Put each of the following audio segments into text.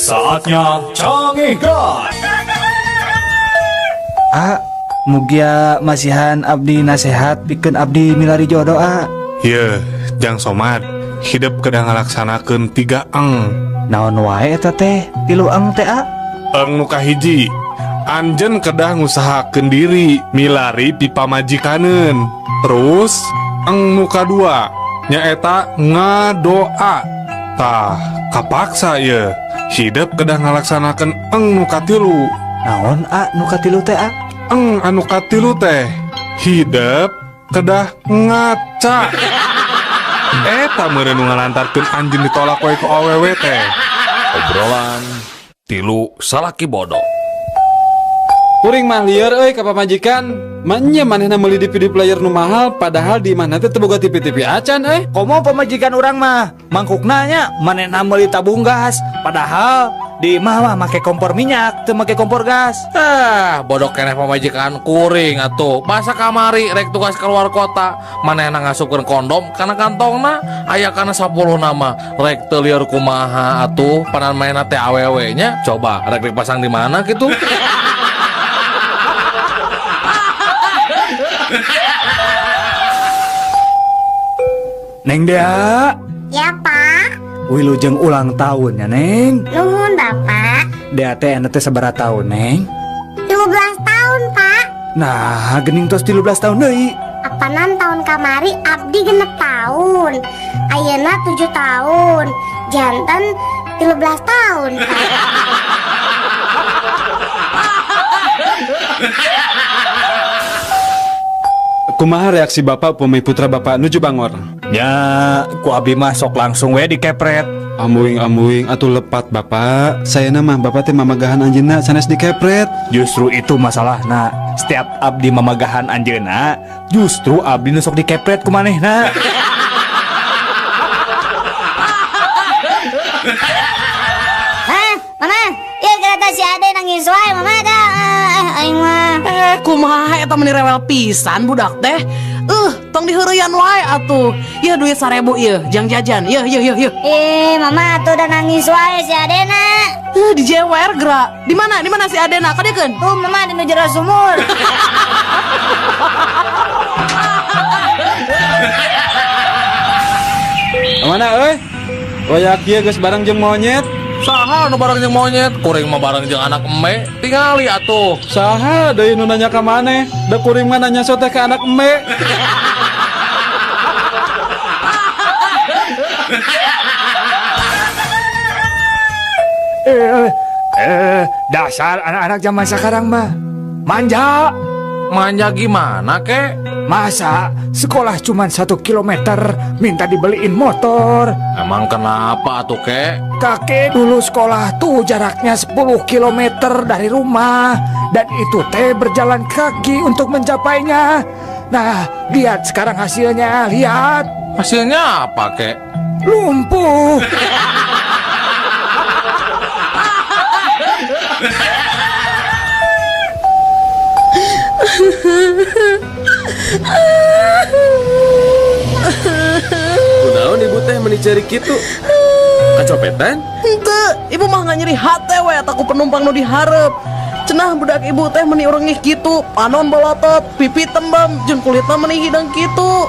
Saatnya canggih God. Mugia masihan abdi nasehat pikeun abdi milari jodoh. Ye, Jang Somad, hidup kedah ngalaksanakeun 3 eng. Naon wae eta teh 3 eng teh Eng nu kahiji, anjeun kedah ngusahakeun diri milari pipa majikaneun. Terus eng nu kadua nyaeta ngadoa. Tah, kapaksa ye. Hidup kedah ngalaksanakeun eng nu katilu. Naon nu katilu teh Eng anu katilu teh hidup kedah ngaca. Eta meureun nu ngalantarkeun anjeun ditolak wae ku awewe teh. Obrolan tilu salaki bodoh. Kuring mah lieur euy ka pamajikan. Manya manehna meuli DVD player nu mahal padahal di mana teh teu boga TV-TV acan euy. komo pamajikan urang mah mangkukna nya manehna meuli tabung gas padahal di imah mah make kompor minyak teu make kompor gas. Bodoh keneh pamajikan kuring atuh. Masa kamari rek tugas keluar kota, manehna ngasupkeun kondom kana kantongna aya kana 10 nama. Rek teu lieur kumaha atuh panan mainna teh awewe nya. Coba rek dipasang di mana kitu? Neng Dea, Ya Pak, wilujeng ulang tahun ya Neng. nuhun Bapak. Dea teh anu teh sabaraha taun Neng? 12 tahun Pak. Nah, geuning tos 13 tahun deui. Apanan tahun kamari abdi genep tahun. Ayeuna 7 tahun. Janten 13 tahun Pak. Kumaha reaksi bapak upami putra bapak nuju bangor? Ya, ku abdi mah sok langsung we dikepret. Amuing atuh lepat bapak. Sayana mah bapak teh mamagahan anjeunna sanes dikepret. Justru itu masalahna. Setiap abdi mamagahan anjeunna, justru abdi nu sok dikepret ku manehna. Mama, ieu kereta si Ade nangis wae Mama dah. Aing mah. Kumaha eta meni rewel pisan budak teh. Tong diheureyan wae atuh. Ieu duit 1000 ieu, jang jajan. Ieu. Mama tuh udah nangis wae si Adena. Dijewer geura. Di mana si Adena? Kadekeun. Tuh Mama di jero sumur. Mana euy? Oyak ieu geus bareng jeung monyet. Saha nu bareng jeung monyet, kuring mah bareng jeung anak eme. Tingali atuh. Saha deui nu nanya ka maneh? Da kuring mah nanya teh ka anak eme. Dasar anak-anak zaman sekarang mah manja. Manja gimana kek? Masa sekolah cuma 1 kilometer minta dibeliin motor. Emang kenapa atuh kek? Kakek dulu sekolah tuh jaraknya 10 kilometer dari rumah. Dan itu teh berjalan kaki untuk mencapainya. Nah, lihat sekarang hasilnya, lihat. Hasilnya apa kek? Lumpuh. Kunaon ibu teh meni cari kitu? Kacopetan? Henteu, ibu mah nyeri hate we ataku penumpang nu diharep. Cenah budak ibu teh meni urang ngih kitu, panon bolotot, pipi tembem, jeung kulitna meni hidang kitu.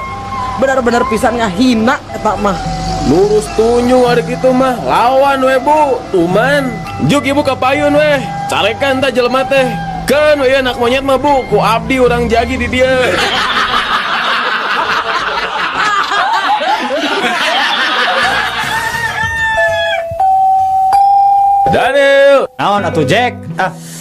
Benar-benar pisan ngahina eta mah. Lurus tunyu ada gitu mah. Lawan we bu, tuman. Juk ibu kapayun we. Carekan ta jelema teh. Kan we anak monyet mah bu, ku abdi orang jagi di dia. Daniel, Naon atuh Jack?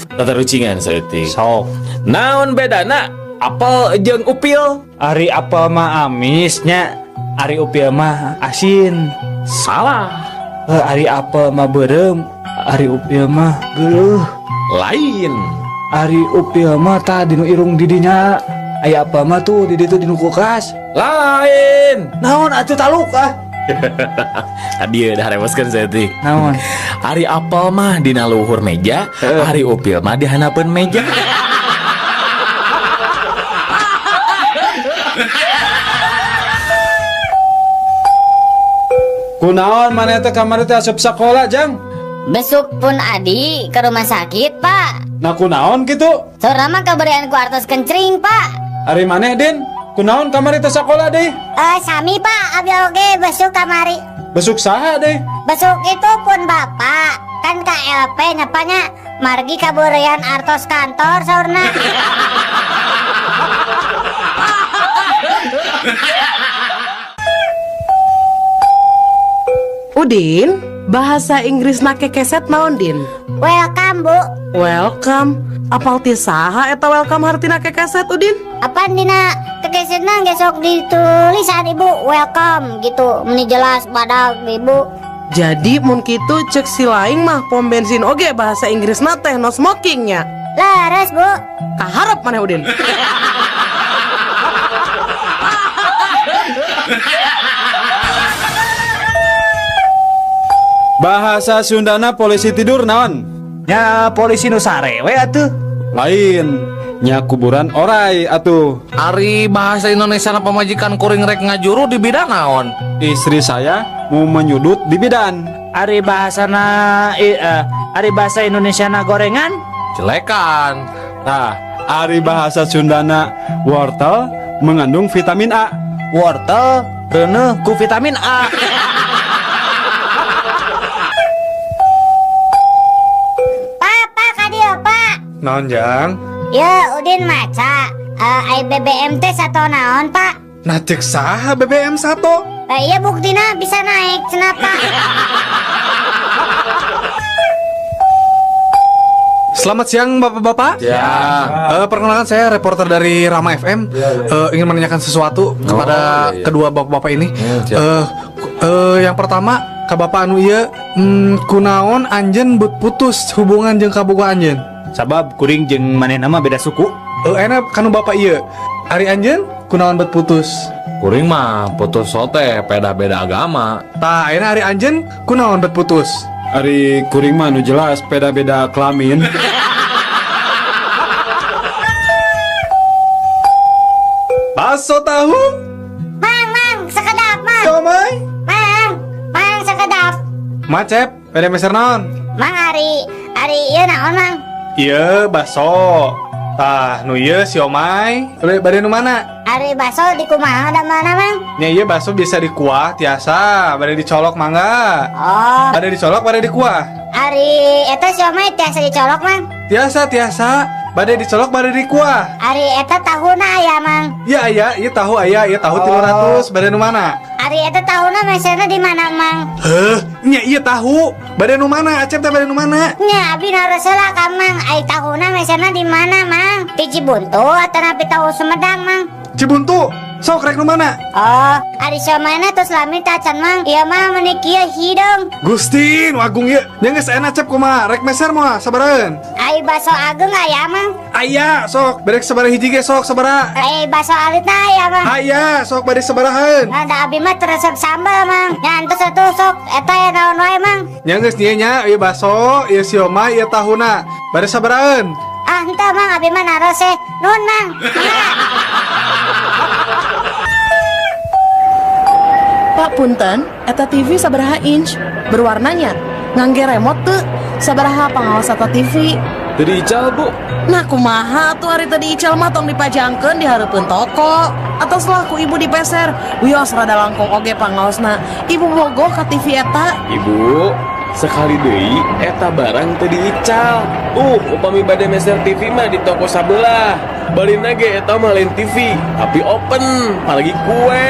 tata rucingan saeutik. Sok. Naon bedana? Apel jeung upil? Ari apel mah amisnya, ari upil mah asin. Salah. Ari apel mah beureum, ari upil mah geuleuh. Lain. Ari upil mah tah dinu irung didinya. Aya apel mah tuh di ditu dinu kulkas. Lain. Naon atuh taluk Dia dah reweskeun saeutik. Naon? Ari apel mah dina luhur meja, ari upil mah di hanapeun meja. Kunaon maneh teh kamari teh asup sakola, Jang? Besuk pun Adi ke rumah sakit, Pak. Nah kunaon gitu? Saurna mah kabarian ku artos kencring, Pak. Ari maneh Din? Kunaon kamari teh sakola deh? Sami Pak, abi oge besuk kamari. Besuk saha deh? Besuk itu pun Bapak. Kan KLP nyapanya margi kaburian artos kantor saurna. Udin, bahasa Inggris make keset naon Din? Welcome Bu. Welcome. Apal ti saha eta welcome hartina ke keset Udin? Apa dina kekesetna gesok ditulisan Ibu welcome gitu. Meni jelas badag Ibu. Jadi mun kitu cek si laing mah pom bensin oge bahasa Inggris teh no smokingnya. Laras Bu. Kaharep maneh Udin. Bahasa Sundana polisi tidur naon? Ya polisi nu sarewe atuh. Lain. Nya kuburan orai atuh. Ari bahasa Indonesia na pamajikan kuring rek ngajuru di bidang naon? Istri saya mau menyudut di bidan. Ari bahasa Indonesia na gorengan. Jelekan. Nah, ari bahasa Sundana wortel mengandung vitamin A. Wortel reuneuh ku vitamin A. Pak kadio Pak. Naon Jang? Ya Udin maca. Ai BBM teh sato naon Pak? Nah cek saha BBM satu. Iya buktina bisa naik cenah Pak. Selamat siang bapak-bapak. Ya. Perkenalkan saya reporter dari Rama FM. Ingin menanyakan sesuatu kepada kedua bapak-bapak ini. Yang pertama, ka bapak anu ieu kunaon anjeun beut putus hubungan jeung kaboga anjeun? Sabab kuring jeung manehna mah beda suku. Enak kanu bapak ieu. Ari anjeun kunaon beut putus? Kuring mah putus sote beda-beda agama. Tah ayeuna ari anjeun kunaon beut putus? Ari kuring mah nu jelas beda-beda kelamin. Bakso tahu? Mang, sekedap mang. Siomay? Mang sekedap. Macep, beda meser naon? Mang ari ieu naon mang? Ieu bakso. Tah nu ieu siomay. Bade nu mana? Ari baso di kumaha da mana mang? Nya ieu bakso bisa dikuah tiasa, bade dicolok mangga. Oh, Bade dicolok, bade dikuah. ari eta siomay tiasa dicolok mang. Tiasa, bade dicolok, bade dikuah. Ari eta tahuna aya mang. Iya aya, ieu tahu aya, ieu tahu 300, bade nu mana? Ari eta tahuna meserna di mana mang? Heuh, nya ieu tahu. Bade nu mana? Acep teh bade nu mana? Nya abi naresela ka mang. Ai tahuna meserna di mana mang? Di Cibuntu atau napi tahu Sumedang mang? Cibuntu. Sok rek nu mana? Oh, ari siomay tos lami tacan mang. Ieu mah meuni kieu hidung. Gusti, nu agung ieu. Nya geus enak cep kumaha? Rek meser moal sabaraeun? Ai baso ageng aya mang. Aya, sok. Bade sabaraha hiji ge sok sabaraha? Ai baso alitna aya mang. Aya, sok bade sabarahaeun? Ada abi mah teresep sambal mang. Nyantos atuh sok eta ya naon wae mang. Nya geus dieu nya, ieu bakso, ieu siomay, ieu tahuna. Bade sabaraeun? Ah henteu mang abi mah narose. Nuhun mang. Pak punten, eta TV sabaraha inch? Berwarnanya? Ngangge remote teu? Sabaraha pangaos eta TV? Tadi ical Bu. Nah kumaha tuh hari tadi ical mah tong dipajangkeun di hareupeun toko. Atau selaku ibu dipeser, wios rada langkung oge pangaosna. Ibu bogoh ka TV eta. Ibu, sekali deui eta barang teu diical. Upami bade meser TV mah di toko sabelah. Balina ge eta mah lain TV, tapi open, apalagi kue.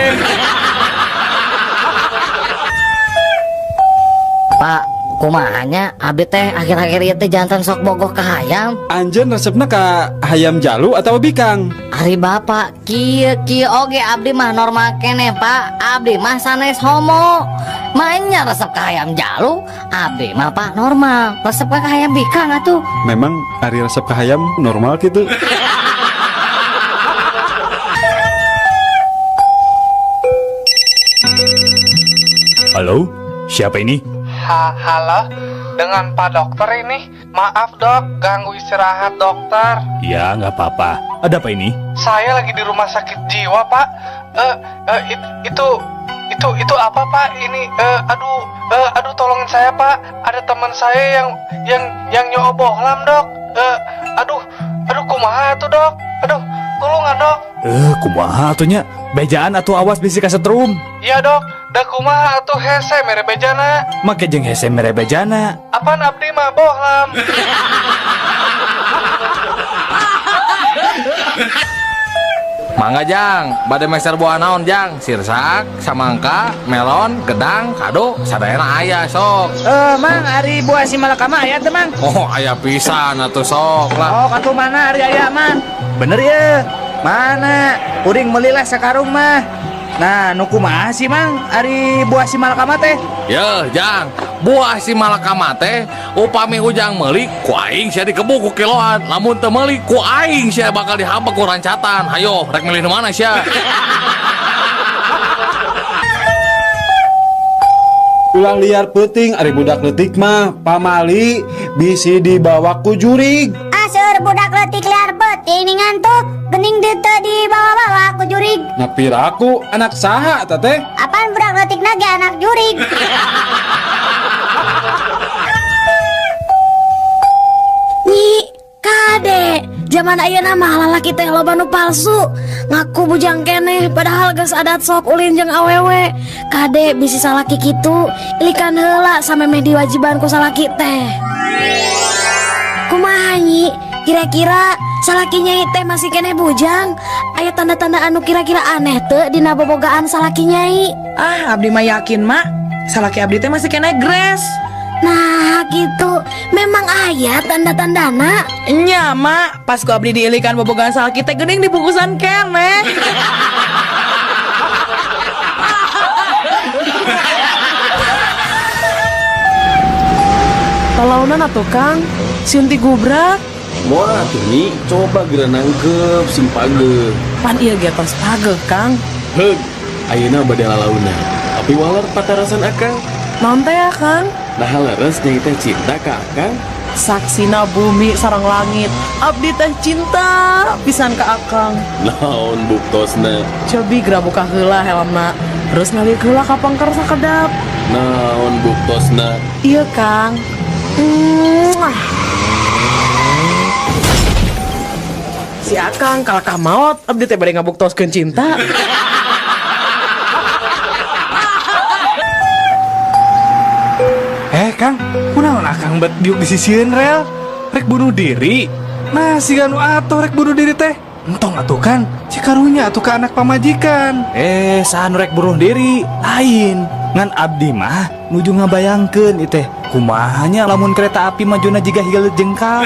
Pak, kumahanya abdi teh akhir-akhir ieu teh jantan sok bogoh ka hayam. Anjeun resepna ka hayam jalu atau bikang? Ari bapak, kieu oge abdi mah normal keneh Pak. Abdi mah sanes homo. Mainnya resep ka hayam jalu, abdi mah Pak normal. Resep ka hayam bikang atuh. Memang ari resep ka hayam normal gitu. Halo, siapa ini? Halo, dengan Pak Dokter ini. Maaf dok, ganggu istirahat dokter. Ya, nggak apa-apa. Ada apa ini? Saya lagi di rumah sakit jiwa pak. Itu Itu apa Pak? Ini aduh tolongin saya Pak. Ada teman saya yang nyobohlam dok. Aduh kumaha tuh dok. Aduh tolongan dok. Kumaha atunya? Bejaan atuh awas bisi kasetrum. Iya dok. Da kumaha atuh hese mere bejana. Make jeung hese mere bejana. Apaan abdi mah bohlam. Mangga Jang, bade meser buah naon Jang? Sirsak, samangka, melon, gedang, kado, sadayana aya sok. Mang, hari buah si malakama aya teh, Mang. Oh, aya pisan atuh sok lah. Oh, katu mana hari aya, Mang? Bener ya? Mana? Uring melilah sakarung mah. Nah, nu kumaha sih Mang? Ari buah si malakama teh? Ya, Jang, buah si malakama teh upami ujang meuli ku aing sia dikebuk ku kiloan. Lamun teu meuli ku aing sia bakal dihabek ku rancatan. Hayo, rek milih nu mana sia? Ulah liar peuting ari budak leutik mah pamali bisi dibawa ku jurig. Aseur budak leutik liar peuting ningan tuh gening dieu teu dibawa-bawa ku jurig. Napiraku anak saha eta teh? Apaan budak leutik ge anak jurig? Nyi, kade, zaman ayeuna mah lalaki teh loba nu palsu. Ngaku bujang keneh padahal geus adat sok ulin jeung awewe. Kade bisi salaki kitu, ilikan heula samemeh diwajiban ku salaki teh. Kumaha nyi? Kira-kira salaki nyai teh masih keneh bujang? Aya tanda-tanda anu kira-kira aneh teu dina bobogaan salaki nyai? Ah, abdi mah yakin, Mak. Salaki abdi teh masih kena gres. Nah gitu, memang aya tanda-tandana. Nya, Mak, pas ku abdi diilikan bobogan salaki teh geuning dibungkusan keneh. Talaunan atuh Kang, Sinti gubrak. Moal atuh Nyi, coba geura nangkep sing pageuh. Pan ieu ge tos pageuh Kang. Heug, ayeuna bade lalauna. Tapi waler patarasan akang. Naon teh ya Kang? Nah leres nyai teh cinta ka akang. Saksina bumi sareng langit, abdi teh cinta pisan ka akang. Naon buktosna? Cobi geura buka heula helmna, terus ngalik heula ka pangkar sakedap. Naon buktosna? Iya Kang. Si akang kalakah maot, abdi teh bade ngabuktoskeun cinta. Kang, kunaon akang bet diuk disisieun rel? Rek bunuh diri? Nah, si anu atuh rek bunuh diri teh. Entong atuh kan, si karunya atuh ka anak pamajikan. Saan rek bunuh diri? Lain. Ngan abdi mah nuju ngabayangkeun ieu teh. Kumahanya lamun kereta api majuna jiga higal jengkal.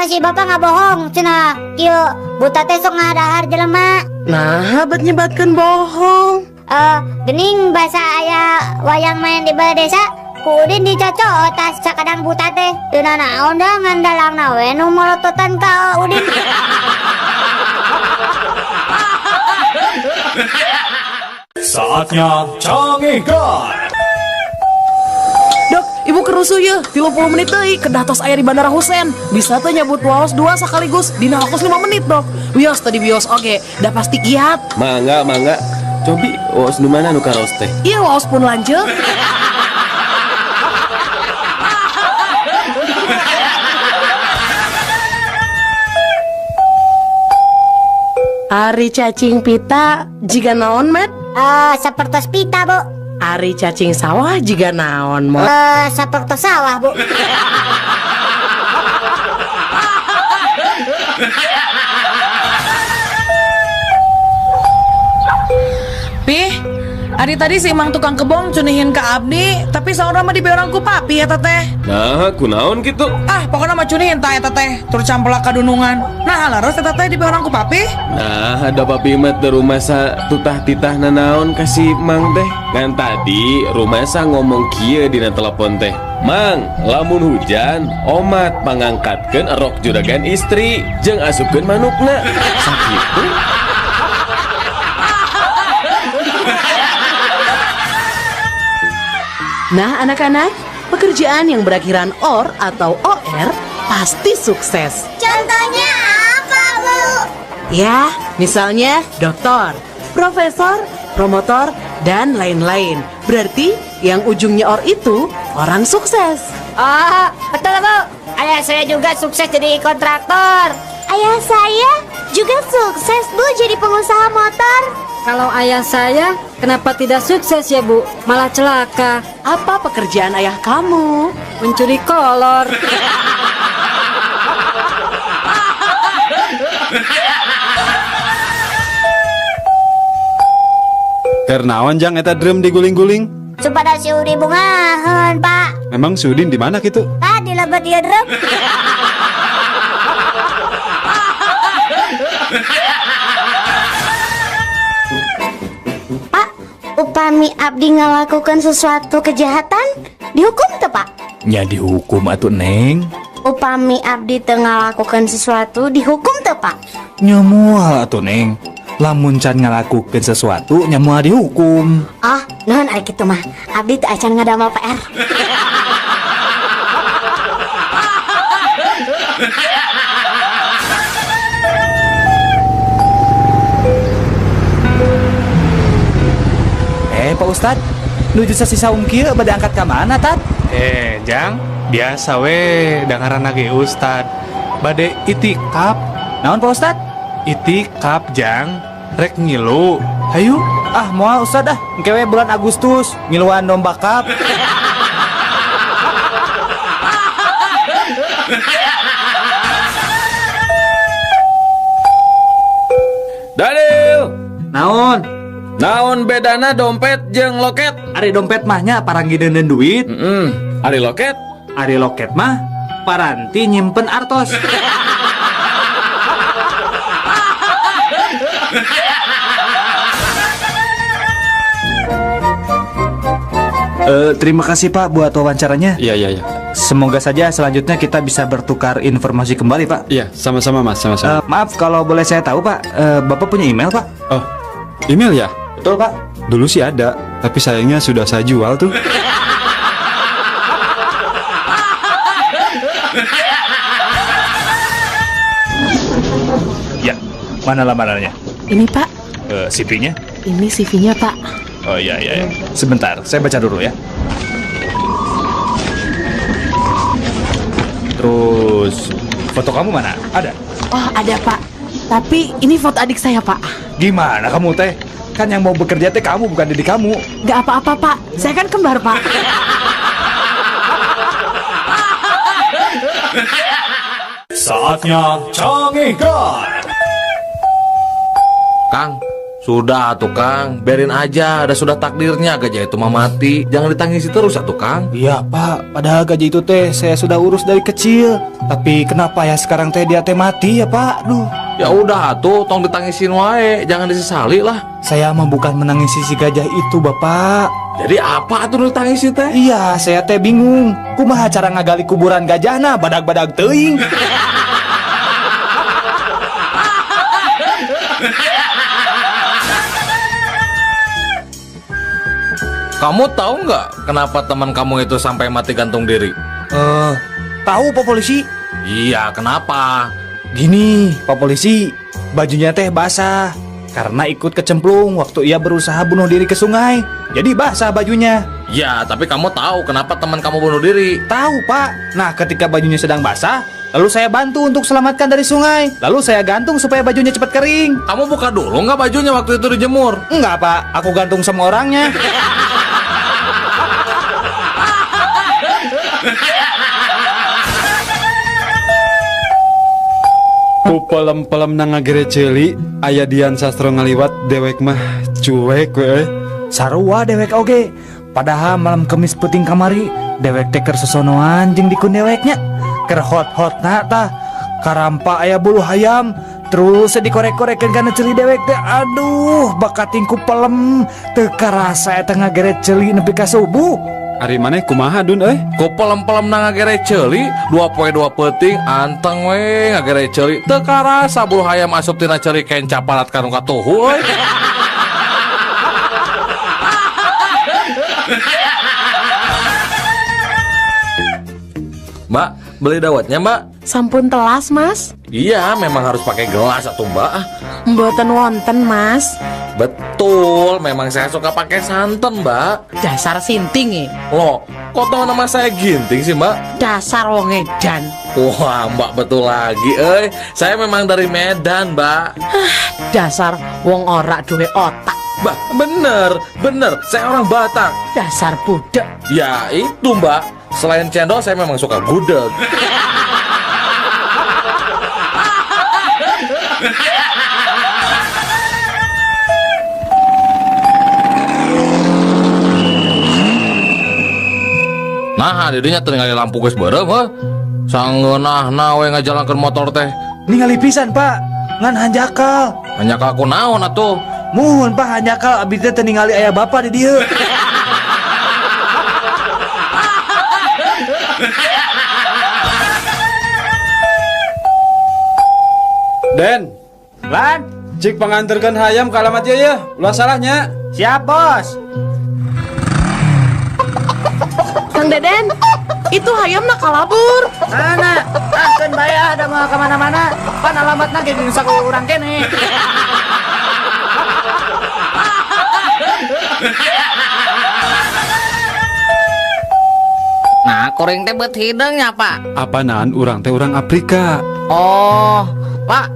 Si bapak nggak bohong, cina kieu buta teh sok ngadahar jelema. Nah, bet nyebatkeun bohong. Gening bahasa aya wayang main di balai desa, ku Udin dicocok tas sakadang buta teh. Teu naon dah ngandalangna we nu molototan ka Udin. Saatnya Canggihkan. Dok, ibu kerusuh ya, 30 menit deui kedah tos aya di Bandara Husein. Bisa teh nyabut waos 2 sekaligus dina waktu 5 menit, Dok. Wios tadi bios oge, da pasti kiat. Mangga. Cobi waos nu mana nu karos teh? Iya, waos pun lanceuk. Ari cacing pita jiga naon, Met? Sapertos pita, Bu. Ari cacing sawah jiga naon, Mo? Sapertos sawah, Bu. Pih, ari tadi si Imang tukang kebon cunihin ke abdi, tapi saurna mah dibeurang ku papi ya teteh. Nah, kunaon gitu? Ah, pokoknya mah cunihin ta ya teteh, tur campelak kadunungan. Nah, laras ya teteh dibeurang ku papi. Nah, ada papi mah teu rumasa tutah titah nanaon kasih Mang teh. Ngan tadi rumasa ngomong kieu dina telepon teh. Mang, lamun hujan, omat mangangkatkeun erok juragan istri, jeung asupkeun manukna. Sakitu. Nah, anak-anak, pekerjaan yang berakhiran OR atau OR pasti sukses. Contohnya apa? Ya, misalnya dokter, profesor, promotor, dan lain-lain. Berarti yang ujungnya or itu orang sukses. Oh, betul Bu. Ayah saya juga sukses jadi kontraktor. Ayah saya juga sukses Bu jadi pengusaha motor. Kalau ayah saya, kenapa tidak sukses ya Bu? Malah celaka. Apa pekerjaan ayah kamu? Mencuri kolor. Kernaon jang eta drum diguling-guling? Supaya si Udi bungahan Pak. Memang si Udin di mana gitu? Di lebat dia drum. Pak, upami abdi ngelakukan sesuatu kejahatan, dihukum tuh Pak? Ya dihukum atuh Neng. Upami abdi teu ngalakukeun sesuatu, dihukum tuh Pak? Nyamual atuh Neng. Lamun can ngalakukeun sesuatu nyamual dihukum. Ah, nuhun ari kitu mah. Abdi teu acan ngadamel PR. Pak Ustad, nuju sasisa kieu bade angkat ka mana Tat? Jang, biasa we dengaran lagi Ustad. Bade itikaf. Naon Pak Ustad? Itikaf Jang. Rek ngilu. Hayu. Ah moal Ustad ah, engke we bulan Agustus ngiluan domba kap. Dalil, Naon? naon bedana dompet jeung loket? Ari dompet mahnya paranggi deundeun duit. Ari loket? Ari loket mah paranti nyimpen artos. Terima kasih Pak buat wawancaranya. Iya. Semoga saja selanjutnya kita bisa bertukar informasi kembali Pak. Iya, sama-sama Mas, sama-sama. Maaf kalau boleh saya tahu Pak, Bapak punya email Pak? Oh, email ya? Betul Pak. Dulu sih ada, tapi sayangnya sudah saya jual tuh. Ya, mana lamarannya? Ini Pak, CV-nya? ini CV-nya Pak. Oh iya. Sebentar, saya baca dulu ya. Terus foto kamu mana? Ada? Oh ada Pak, tapi ini foto adik saya Pak. Gimana kamu teh? Kan yang mau bekerja teh kamu bukan diri kamu. Gak apa-apa Pak, saya kan kembar Pak. Saatnya Cangihkan. Kang, sudah tuh Kang, biarin aja, ada sudah takdirnya gajah itu mah mati. Jangan ditangisi terus atuh Kang. Iya Pak, padahal gaji itu teh saya sudah urus dari kecil. Tapi kenapa ya sekarang teh dia teh mati ya Pak? Duh. Ya udah atuh, tong ditangisin wae, jangan disesali lah. Saya mah bukan menangisi si gajah itu Bapak. Jadi apa atuh ditangisi teh? Iya, saya teh bingung. Kumaha cara ngagali kuburan gajahna badag-badag teuing. Kamu tahu nggak kenapa teman kamu itu sampai mati gantung diri? Tahu Pak Polisi? Iya, kenapa? Gini, Pak Polisi, bajunya teh basah karena ikut kecemplung waktu ia berusaha bunuh diri ke sungai. Jadi basah bajunya. Ya, tapi kamu tahu kenapa teman kamu bunuh diri? Tahu Pak. Nah, ketika bajunya sedang basah, lalu saya bantu untuk selamatkan dari sungai. Lalu saya gantung supaya bajunya cepat kering. Kamu buka dulu nggak bajunya waktu itu dijemur? Enggak Pak, aku gantung sama orangnya. Pelem-pelem nang ngagereceli, aya Dian Sastro ngaliwat dewek mah cuek we. Sarua dewek oge. Padahal malam kemis puting kamari, dewek teh keur sosonoan jeung dikun deweknya. Keur hot-hotna tah. Karampa aya bulu hayam, terus dikorek-korekeun kana celi dewek teh. Aduh, bakatingku pelem. Teu karasa eta ngageret celi nepi ka subuh. Ari maneh kumaha Dun euy? Ku pelem-pelem na ngagere ceuli, 2 poe 2 peuting, anteng we ngagere ceuli. Teu karasa bulu hayam asup tina ceuli kain caparat kanu katuhu euy. Mbak, beli dawetnya Mbak? Sampun telas Mas. Iya, memang harus pakai gelas atuh Mbak. Mboten wonten, Mas. Betul, memang saya suka pakai santan, Mbak. Dasar sinting Loh, kok tahu nama saya Ginting sih, Mbak? Dasar wong edan. Wah, Mbak betul lagi, saya memang dari Medan, Mbak. Dasar wong ora duwe otak. Mbak, bener, saya orang Batak. Dasar budak. Ya itu, Mbak. Selain cendol, saya memang suka gudeg. Nah, dirinya tinggal lampu geus beureum heuh. Sanggeunahna we ngajalankeun motor teh. Ningali pisan Pak, ngan hanjakal. Hanya aku naon atuh. Muhun Pak hanjakal abdi teh teu ningali aya bapa di dieu. Den, Lan, cik panganterkeun hayam ka alamat ieu ya. Ulah salahnya. siap bos. Kang Deden, itu hayamna kalabur. Mana? Kan bayar ada mau kemana-mana. Pan alamatna ge geus saku urang kene. Nah, kuring teh beut hidungnya, Pak. Apaan urang teh urang Afrika. Oh, Pak.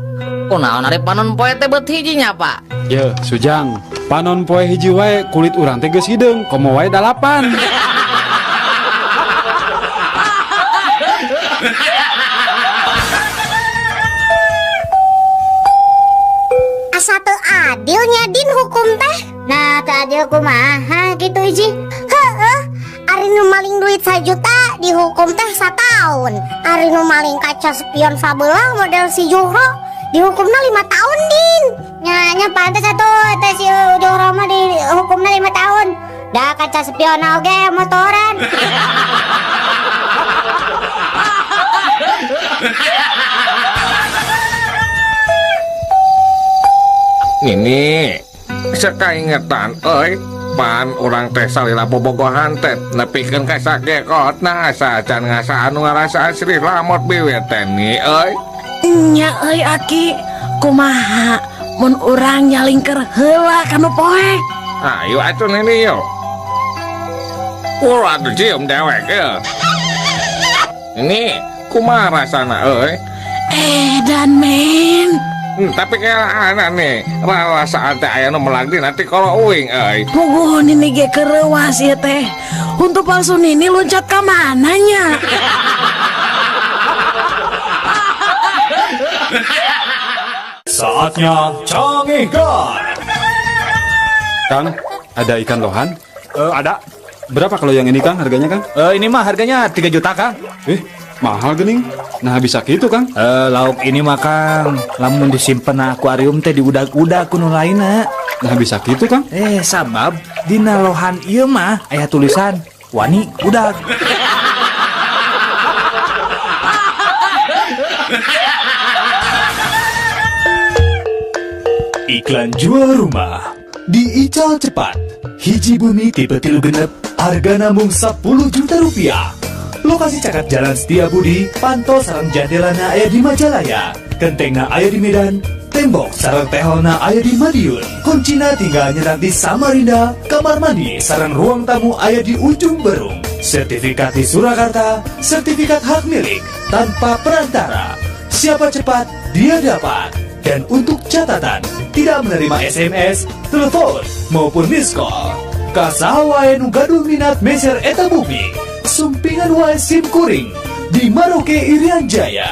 Kunaon ari panon poe teh beut hijinya, Pak? Ya, Sujang. Panon poe hiji wae kulit urang teh geus hideung, komo wae 8. Asa teu adilnya din hukum teh. Nah, teu adil kumaha gitu hiji. Heueuh, ari nu maling duit 1 juta dihukum teh 1 tahun. Ari nu maling kaca spion sabelah model si Juhro dihukumna 5 tahun din. Nya pantes atuh teh si Juhro mah dihukumna 5 tahun. Da kaca spion oge motoran. Ini sekaingetan pan orang teh salila bobogohan teh nepikeun ka sagekotna asa can ngasa anu ngarasaan Sri lamot biwit teh ni Nya Aki, kumaha mun urang nyalingker heula kanu poe. Ayo atuh ini yo. Ulah atuh cium dewek ya. Ini kumaha rasana Edan men. Tapi kayak anak nih rasaan teh aya nu melagdi nanti kalau uing Puguh nini ge kereuwas ieu teh. Untuk palsu nini loncat ka mananya? Saatnya Canggih God. Kang, ada ikan lohan? Ada. Berapa kalau yang ini Kang harganya Kang? Ini mah harganya 3 juta Kang. Mahal gening. Nah bisa gitu Kang. Lauk ini mah Kang, lamun disimpen akuarium teh di udag-udag kuno lainna. Nah bisa gitu Kang. Sabab dina lohan ieu mah aya tulisan wani udag. Iklan jual rumah diical cepat. Hiji bumi tipe 3 genep, harga namung 10 juta rupiah. Lokasi cakap Jalan Setiabudi, pantol sareng jandelana aya di Majalaya, gentengna aya di Medan, tembok sareng teholna aya di Madiun, kuncina tinggal nyerat di Samarinda, kamar mandi sareng ruang tamu aya di ujung Berung, sertifikat di Surakarta, sertifikat hak milik tanpa perantara. Siapa cepat dia dapat. Dan untuk catatan, tidak menerima SMS, telepon maupun miss call. Kasaha wae nu gaduh minat meser eta bumi, sumpingan wae SIM kuring di Maroke Irian Jaya.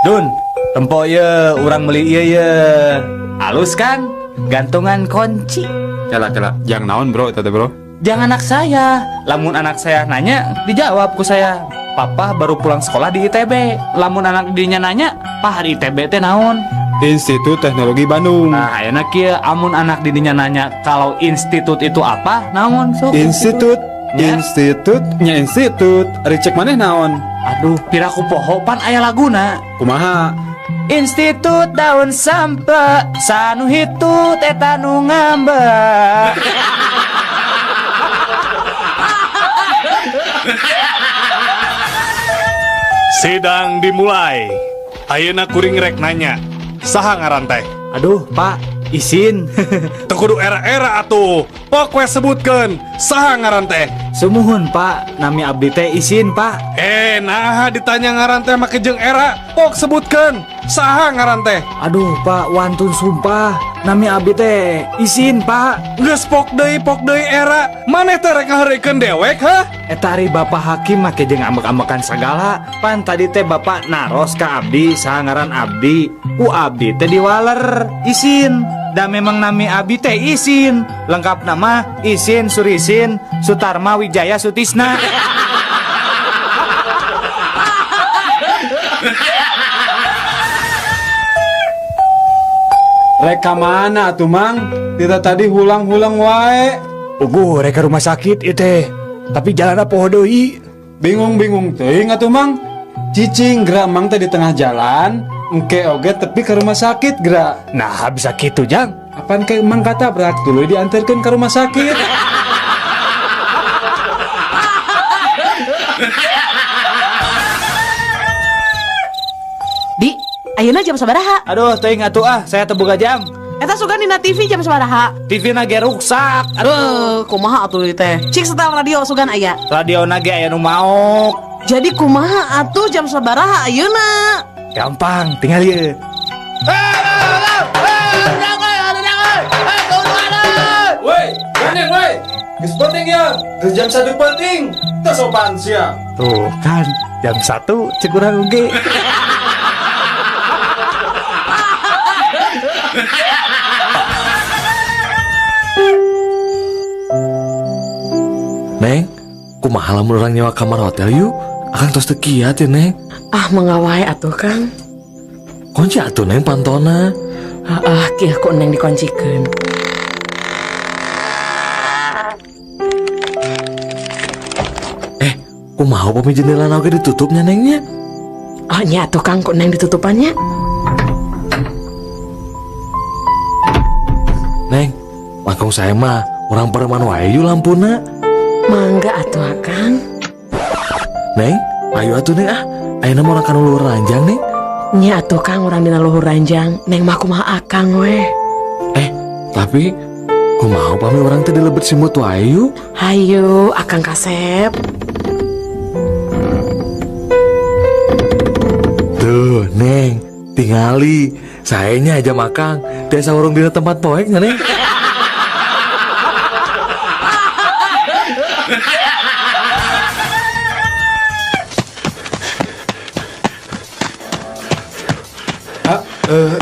Dun, tempo ye urang meuli ieu ye. Halus kan? Gantungan kunci. Cela. Yang naon bro itu bro? Jangan anak saya. Lamun anak saya nanya, dijawab ku saya. Papa baru pulang sekolah di ITB. Lamun anak dinya nanya, Pak di ITB teh naon? Institut Teknologi Bandung. Nah, ayeuna kieu amun anak didinya nanya kalau institut itu apa? Naon sok? Institut. Ya. Institut. Ari cek maneh naon? Aduh, piraku poho pan aya laguna. Kumaha? Institut daun sampe sanu hitut eta nu ngambek. Sidang dimulai. Ayeuna kuring rek nanya. Saha ngaran teh? Aduh, Pak, izin. Teu kudu era-era atuh. Pok we sebutkeun. Saha ngaran teh? Sumuhun, Pak. Nami abdi teh izin, Pak. Nah ditanya ngaran teh make jeung era. Pok sebutkeun. Saha ngaran teh? Aduh, Pak, wantun sumpah. Nami abdi teh izin, Pak. Geus pok deui era. Maneh teh rek ngahareukeun dewek, ha? Eta ari Bapak Hakim make jeung ambek-ambekan sagala. Pan tadi teh Bapak naros ka abdi saha ngaran abdi. Ku abdi teh diwaler. Izin. Da memang nami abdi teh izin. Lengkap nama Izin Surisin Sutarma Wijaya Sutisna. Reka mana atuh Mang? Kita tadi hulang-hulang wae. Ugu reka rumah sakit itu. Tapi jalan apa deui? Bingung-bingung teuing atuh Mang. Cicing gerak Mang teh di tengah jalan, engke oge tepi ke rumah sakit gerak. Nah, bisa gitu, Jang. Apaan ke Mang kata berak dulu diantarkan ke rumah sakit. Di, ayeuna jam sabaraha? Aduh, teuing atuh saya teu boga jam. Eta sugan dina TV jam sabaraha? TV na ge rusak. Aduh, kumaha atuh ieu teh? Cik setel radio sugan aya. Radio na ge aya nu maok. Jadi kumaha atuh jam sabaraha ayeuna? Gampang, tinggal ieu. Woi, gandeng woi. Geus penting ya. Geus jam 1 penting. Teu sopan sia. Tuh kan, jam 1 cek urang oge. Neng, kumaha lamun urang nyewa kamar hotel yuk? Akang tos teu kiat ya, Neng. Ah, mengawai atuh Kang. Kunci atuh Neng pantona. Kieu ku Neng dikuncikeun. Kumaha upami jendela oge ditutupnya Nengnya? Oh nya atuh Kang ku Neng ditutupannya. Neng, langkung saya mah orang pereman wae yuk lampuna. Mangga atuh Kang. Neng, ayo atuh Neng ayeuna mah urang kana luhur ranjang Neng. Nya atuh Kang urang dina luhur ranjang. Neng mah kumaha akang we. Tapi kumaha upami urang teh dilebet simut wae yuk? Hayu akang kasep. Tuh Neng, tingali sayanya aja makang. Desa urung dina tempat poeknya Neng.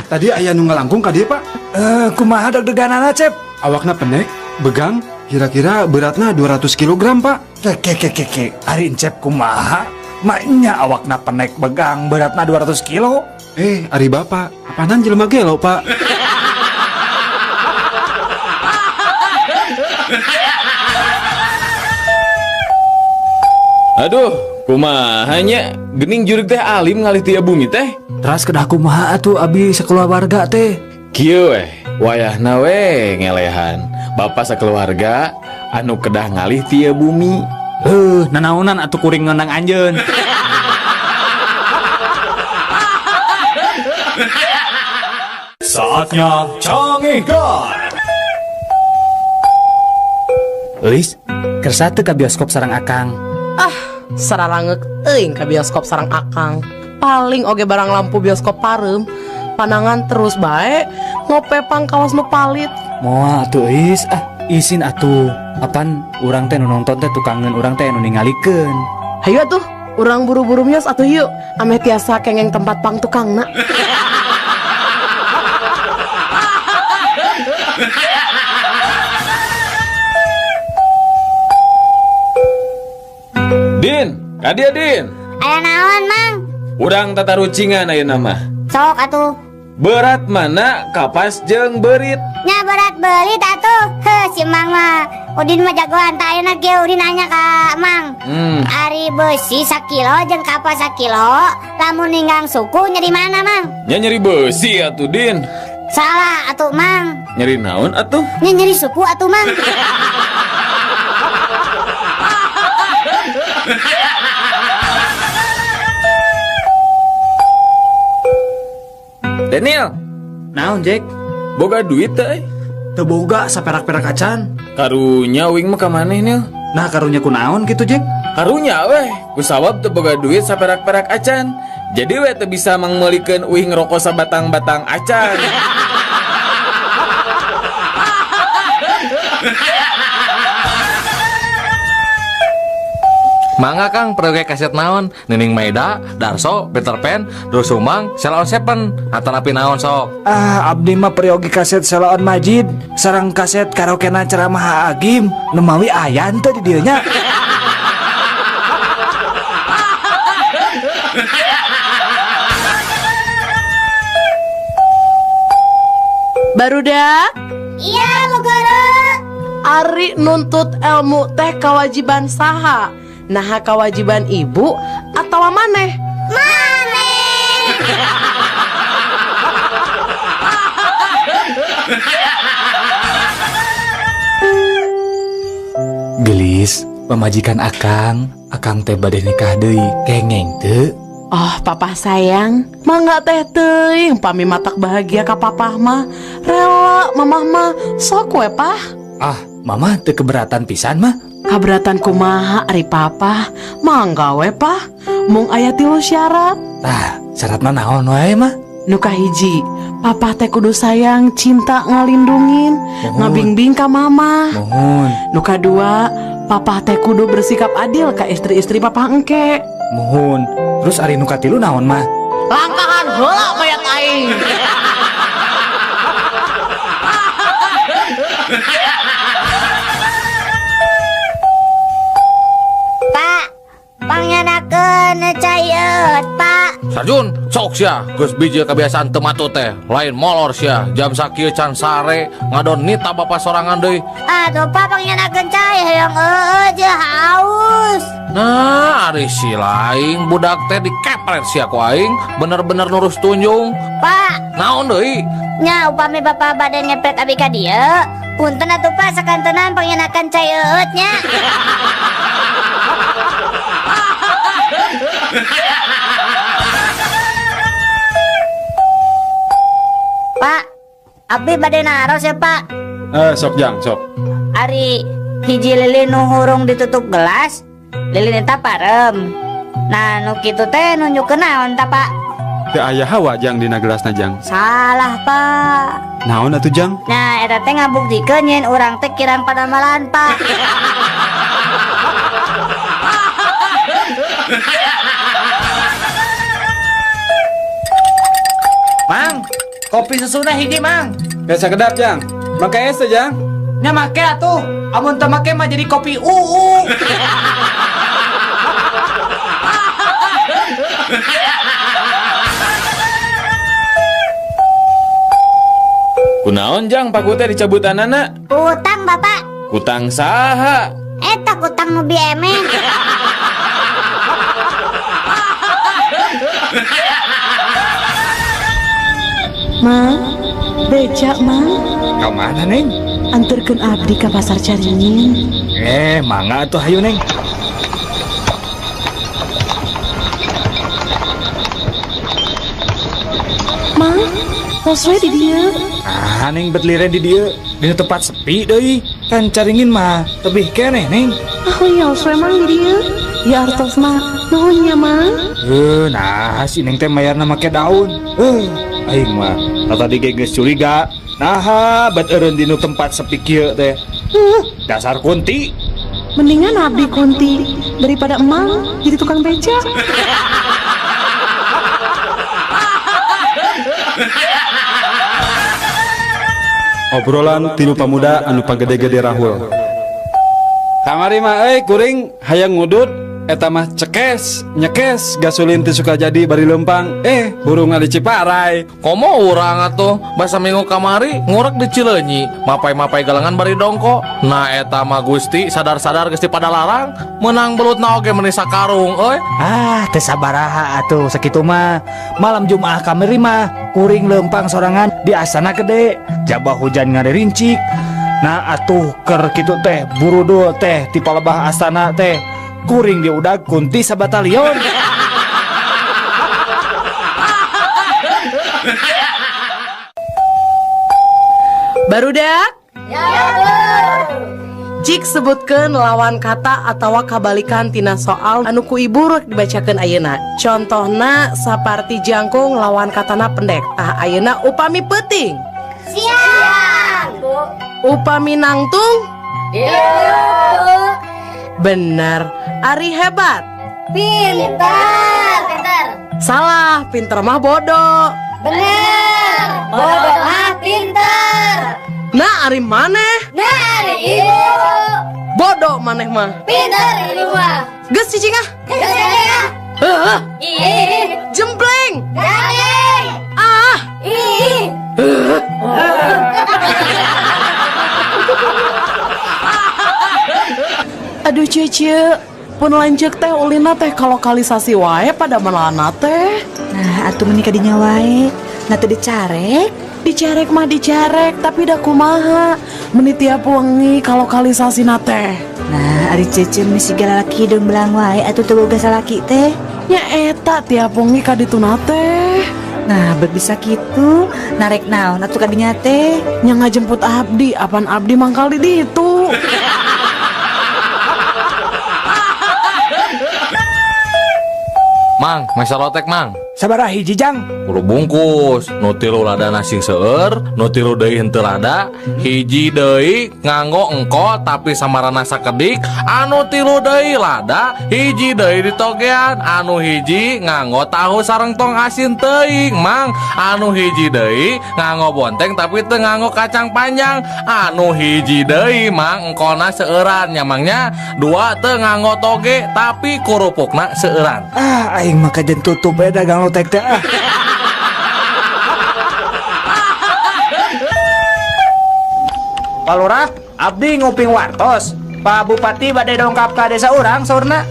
Tadi aya nu ngalangkung ka dieu, Pak. Kumaha deg-deganana, Cep? Awakna pendek, begang, kira-kira beratna 200 kg, Pak. Keke, ari Cep kumaha? Maknya awakna penek begang beratna 200 kilo. Ari Bapak, apaanan jelema gelo, Pak? Aduh, kumahanya gening jurig teh alim ngalih tiap bumi teh. Teras kedah kumaha atuh abi sakeluarga teh. Kieu wayahna we ngelehan. Bapak sakeluarga anu kedah ngalih tiap bumi. Nanaonan atuh kuring ngendang anjeun. Saatnya Cangihkan. Lis, kersa teu ka bioskop sareng Akang. Sararangek teuing ka bioskop sareng akang. Paling oge barang lampu bioskop pareum. Panangan terus bae ngopepang kawas nu palit. Moal atuh Is, izin atuh. Apan urang teh nu nonton teh tukangeun urang teh nu ningalikeun. Hayu atuh, urang buru-buru mios atuh yuk. Ameh tiasa kengeng tempat pang tukangna. Din, kadia Din. Aya naon, Mang? Urang tata rucingan ayeuna mah. Sok atuh. Berat mana kapas jeung berit. Nya berat belit atuh. Si Mang mah Udin mah jagoan tah ayeuna ge Udin nanya ka Mang. Ari besi 1 kilo jeung kapas 1 kilo, lamun ninggang suku nya di mana, Mang? Nya nyeri besi atuh Din. Salah atuh, Mang. Nyeri naon atuh? Nya nyeri suku atuh, Mang. Daniel, Naon Jack? boga duit teh? Teboga saperak-perak acan. Karunya uing mah kamaneh Nil? Nah karunya kunaon gitu Jack? Karunya weh, kusawab teu boga duit saperak-perak acan. Jadi weh teu bisa mangmelikeun uing ngerokok sabatang-batang acan. Mangga Kang, proyek kaset naon? Nining Maida, Darso, Peter Pan, Doel Sumbang, Sheila on Seven, atanapi naon sok? Abdi mah periogi kaset Sheila on Majid, sareng kaset karaokena ceramah Agim, nemawi ayan teh di dieu nya. Barudak, Iya, Bu Guru. Ari nuntut ilmu teh kewajiban saha? Nah kewajiban ibu atau maneh? Gelis, pemajikan Akang teh bade nikah deui, kengeng teu? Oh papa sayang, mangga teh teuing pami matak bahagia ka papa mah. Rela mamah mah sok we pah. Mama teu keberatan pisan mah. Kaberatan kumaha ari papa? Mangga we pah. Mung aya 3 syarat. Syaratna naon wae mah? Nu kahiji, papa teh kudu sayang, cinta, ngalindungin, ngabimbing ka mama. Mohon, Nu kadua, papa teh kudu bersikap adil ka istri-istri papa engke. mohon. Terus ari nu katilu naon mah? Langkahan heula mayat aing. Pak, pangyanakeun cai eut, Pak. Sarjun, sok sia, geus biji kebiasaan teu matu teh. Lain molor sia, jam sakieu can sare, ngadon nita bapak sorangan deui. Aduh, Pak, pangyanakeun cai hayang je haus. Nah, ari si laing budak teh dikepret sia ku aing, bener-bener nurus tunjung. Pak, Naon deui? nya upami bapak bade ngepret abi ka dieu, punten atuh Pak sakantenan pangyanakeun cai eut nya. Pak, abdi bade naros ya Pak. Sok Jang, sok. Ari hiji lilin nu hurung ditutup gelas, lilin eta parem. Nah, nu kitu teh nunjukeun naon ta Pak? Teu aya hawa Jang dina gelasna Jang. Salah Pak. Naon atuh Jang? Nah, eta teh ngabuktikeun yen urang teh kirang padamalan Pak. Mang, kopi susuna hiji Mang. Biasa kedap Jang. Make es teh Jang. Nya make atuh. Amun teu make mah jadi kopi UU. Kunaon Jang paku teh dicabutanana? Utang Bapak. Kutang saha? Eta utang nu BMN. Mang, beca mang, Ka mana Neng? anterkeun abdi ka pasar Caringin. Mangga atuh hayu Neng. Mang, tos we di dieu. Neng betliren di dieu, di tempat sepi deui. Kan Caringin mah tebih keneh Neng. Ya we mang di dieu. Ya artos mah nuhun nya mang. Nah si Neng teh mayarna make daun. Aing mah tadi geus curiga. Nah, bet eureun dinu tempat sepi kieu teh. Dasar kunti. Mendingan abdi kunti daripada emang jadi tukang beca. Obrolan tilu pamuda anu pagede-gede rahul. Kamari mah kuring hayang ngudut eta mah cekes, nyekes gasolin teu suka jadi bari lempang. Burung ngali Ciparai. Komo urang atuh basa minggu kamari ngurek di Cileunyi, mapai-mapai galengan bari dongko. Nah eta mah Gusti sadar-sadar geus pada larang, menang belutna oge meuni sakarung euy. Teu sabaraha atuh sakitu mah. Malam Jumaah kamari mah kuring lempang sorangan di asana gede. Jabah hujan ngaririncik. Nah atuh keur kitu teh burudul teh ti palebah astana teh. Kuring diudag kunti sabatalion. Barudak Ya, jik sebutkeun lawan kata atawa kabalikan tina soal anu ku ibu rek dibacakeun ayeuna. Contohna saparti jangkung lawan katana pendek. Tah ayeuna upami peuting, siap. upami nangtung, Yuk. bener. Ari hebat, Pintar. salah. Pinter mah bodoh. Bener. Bodoh mah pintar. Nah ari maneh Dari ibu. bodoh maneh mah. Pintar ibu mah. Geus cicing ah. Ya. Heuh, Ih. jempleng. Daging. Ah, Ih. aduh cece, pun lanjut teh ulina teh kalau lokalisasi wae pada mana teh. Nah, atuh menikah di wae. Nah, teu dicarek. Dicarek mah dicarek, tapi dah kumaha. Meni tiap wengi kalau lokalisasi teh. Nah, ari cece misi lalaki hidung belang wae atuh teu boga salaki teh. Nya eta tiap wengi ka ditu teh. Nah, bisa kitu. Narek naon atuh kadinya teh? Nya ngajemput abdi, apaan abdi mangkal di ditu. Mang, mesa lotek mang. Sabaraha hiji jang? Kudu bungkus, nu tilu lada nasi seueur, nu tilu deui henteu lada, hiji deui nganggo engko tapi samarana sakedik, anu tilu deui lada, hiji deui ditogean, anu hiji nganggo tahu sareng tong asin teuing, Mang. Anu hiji deui nganggo bonteng tapi teu nganggo kacang panjang, anu hiji deui Mang engkona seueuran nya Mangnya, dua teu nganggo toge tapi kurupukna seueuran. Ah, aing mah kajen tutup we dagang lotek teh. Ah. Pak Lurah, abdi nguping wartos. Pak Bupati bade dongkap ka desa urang saurna.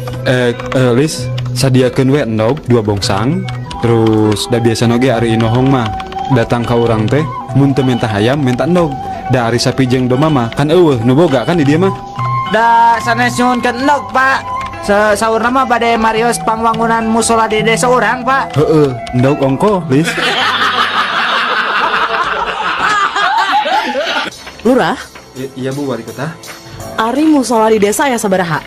Lis, sadiakeun we endog 2 bongsang. Terus da biasa noge ari inohong mah datang ka urang teh mun teu minta hayam minta endog. Da ari sapi jeung domba mah kan eueuh nu boga kan di dieu mah. Da sanes nyuhunkeun endog, Pak. Saurna mah bade marios pangwangunan musola di desa urang, Pak. Heeh, endog ongko, Lis. Lurah, Iya Bu Wali Kota. ari musola di desa ya sabaraha?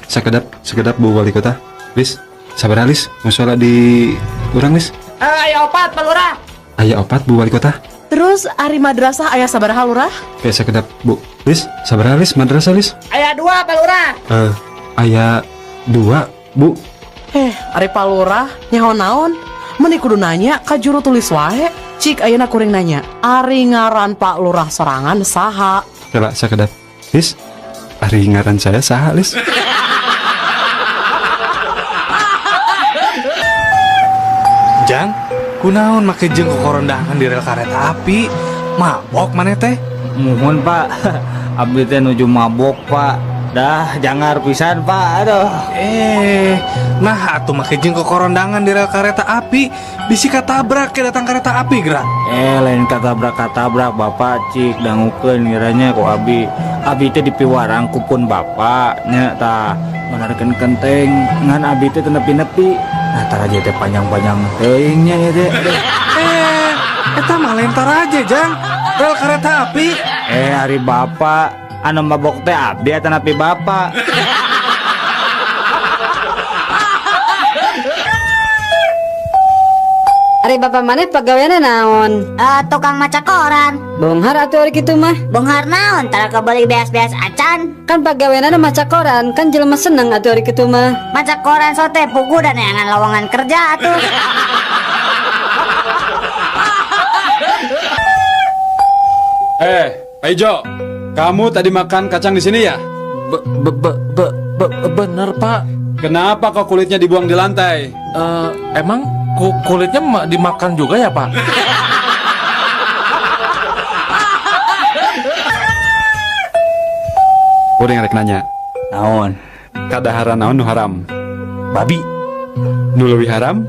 Sekedap Bu Wali Kota. Lis, sabaraha Lis? Musola di urang Lis? Ayo opat, Pak Lurah. Aya 4 Bu Wali Kota. Terus ari madrasah aya sabaraha Lurah? Kayak sekedap Bu. Lis, sabaraha Lis madrasah Lis? Aya 2, Pak Lurah. Aya 2 Bu. Ari Pak Lurah nyaho naon? Meni kudu nanya ka juru tulis wae. Cik ayeuna kuring nanya, ari ngaran Pak Lurah sorangan saha? Kela sekedap. Lis, ari ngaran saya saha Lis? Jang, kunaon make jeung kokorondangan di rel kareta api? Mabok maneh teh? Muhun, Pak. Abdi teh nuju mabok, Pak. Dah jangar pisan, Pak. Aduh. Nah atuh make jeung kokorondangan di rel kareta api, bisi katabrak ke datang kereta api gerak. Lain katabrak Bapak cik dangukeun ngiranya ku Abi teh dipiwarang kupun bapaknya tah menarikeun kenteng ngan abi teh teu nepi-nepi. Nah taraje teh panjang-panjang teuing nya ieu teh. Eta mah lentar aja Jang, rel kareta api. Ari bapak anu mabok teh abdi eta nepi bapak. Ari bapak maneh pagaweana naon? Tukang maca koran. Bonghar atuh ari kitu mah. Bonghar naon tara kebeli beas-beas acan. Kan pagaweana maca koran, kan jelema seneng atuh ari kitu mah. Maca koran sote pugu dan neangan lowongan kerja atuh. Pak Ijo, kamu tadi makan kacang di sini ya? Bener Pak. Kenapa kok kulitnya dibuang di lantai? Emang kulitnya dimakan juga ya Pak? Kuring rek nanya. Naon? Kadahara naon nu haram? Babi. Nu leuwih haram?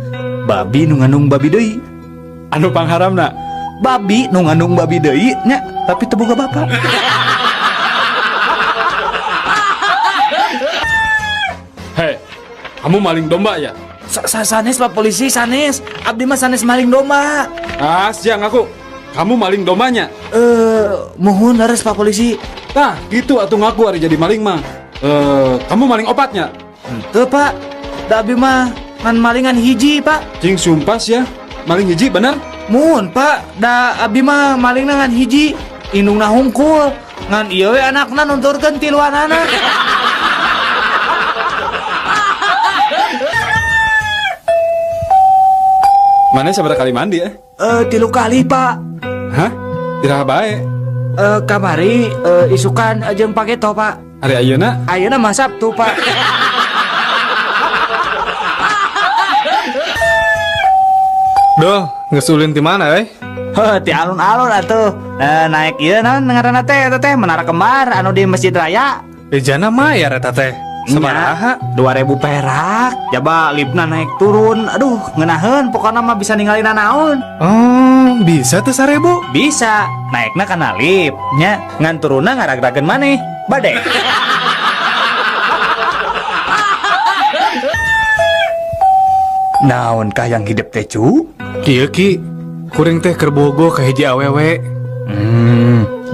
Babi nu ngandung babi deui. Anu pangharamna? Babi nu ngandung babi deui nya, tapi teu boga bapak. Hei, kamu maling domba ya? Sanes Pak polisi, sanes. Abdi mah sanes maling domba. Siang aku. kamu maling domanya. Mohon laras Pak Polisi. Tah, gitu atuh ngaku hari jadi maling mah. Kamu maling opatnya. Tuh Pak, da abi mah ngan malingan hiji Pak. Cing sumpas ya. Maling hiji bener? Mohon Pak, da abi mah maling ngan hiji. Indungna hungkul. Ngan ieu we anakna nunturkeun tiluanana. Mana sabar kali mandi ya? 3 kali Pak. Hah? Iraha bae. Kamari isukan jeung pageto Pak. Ari ayeuna Ayeuna mah Sabtu Pak. Duh, ngesulin di mana, Ti alun-alun atuh. Naik ieu naon ngaranna teh eta teh menara kembar anu di Masjid Raya. Bejana mayar eta teh. Sabaraha? 2.000 perak. Coba lipna naik turun. Aduh, ngeunaheun pokona mah bisa ninggalin naon. Oh, bisa tuh 1.000? Bisa. Naikna kana lip. Nya ngan turunna ngarag-rageun maneh. Bade. Naonkah yang hidup teh cu? Kieu Ki, kuring teh keur bogo ka hiji awewe.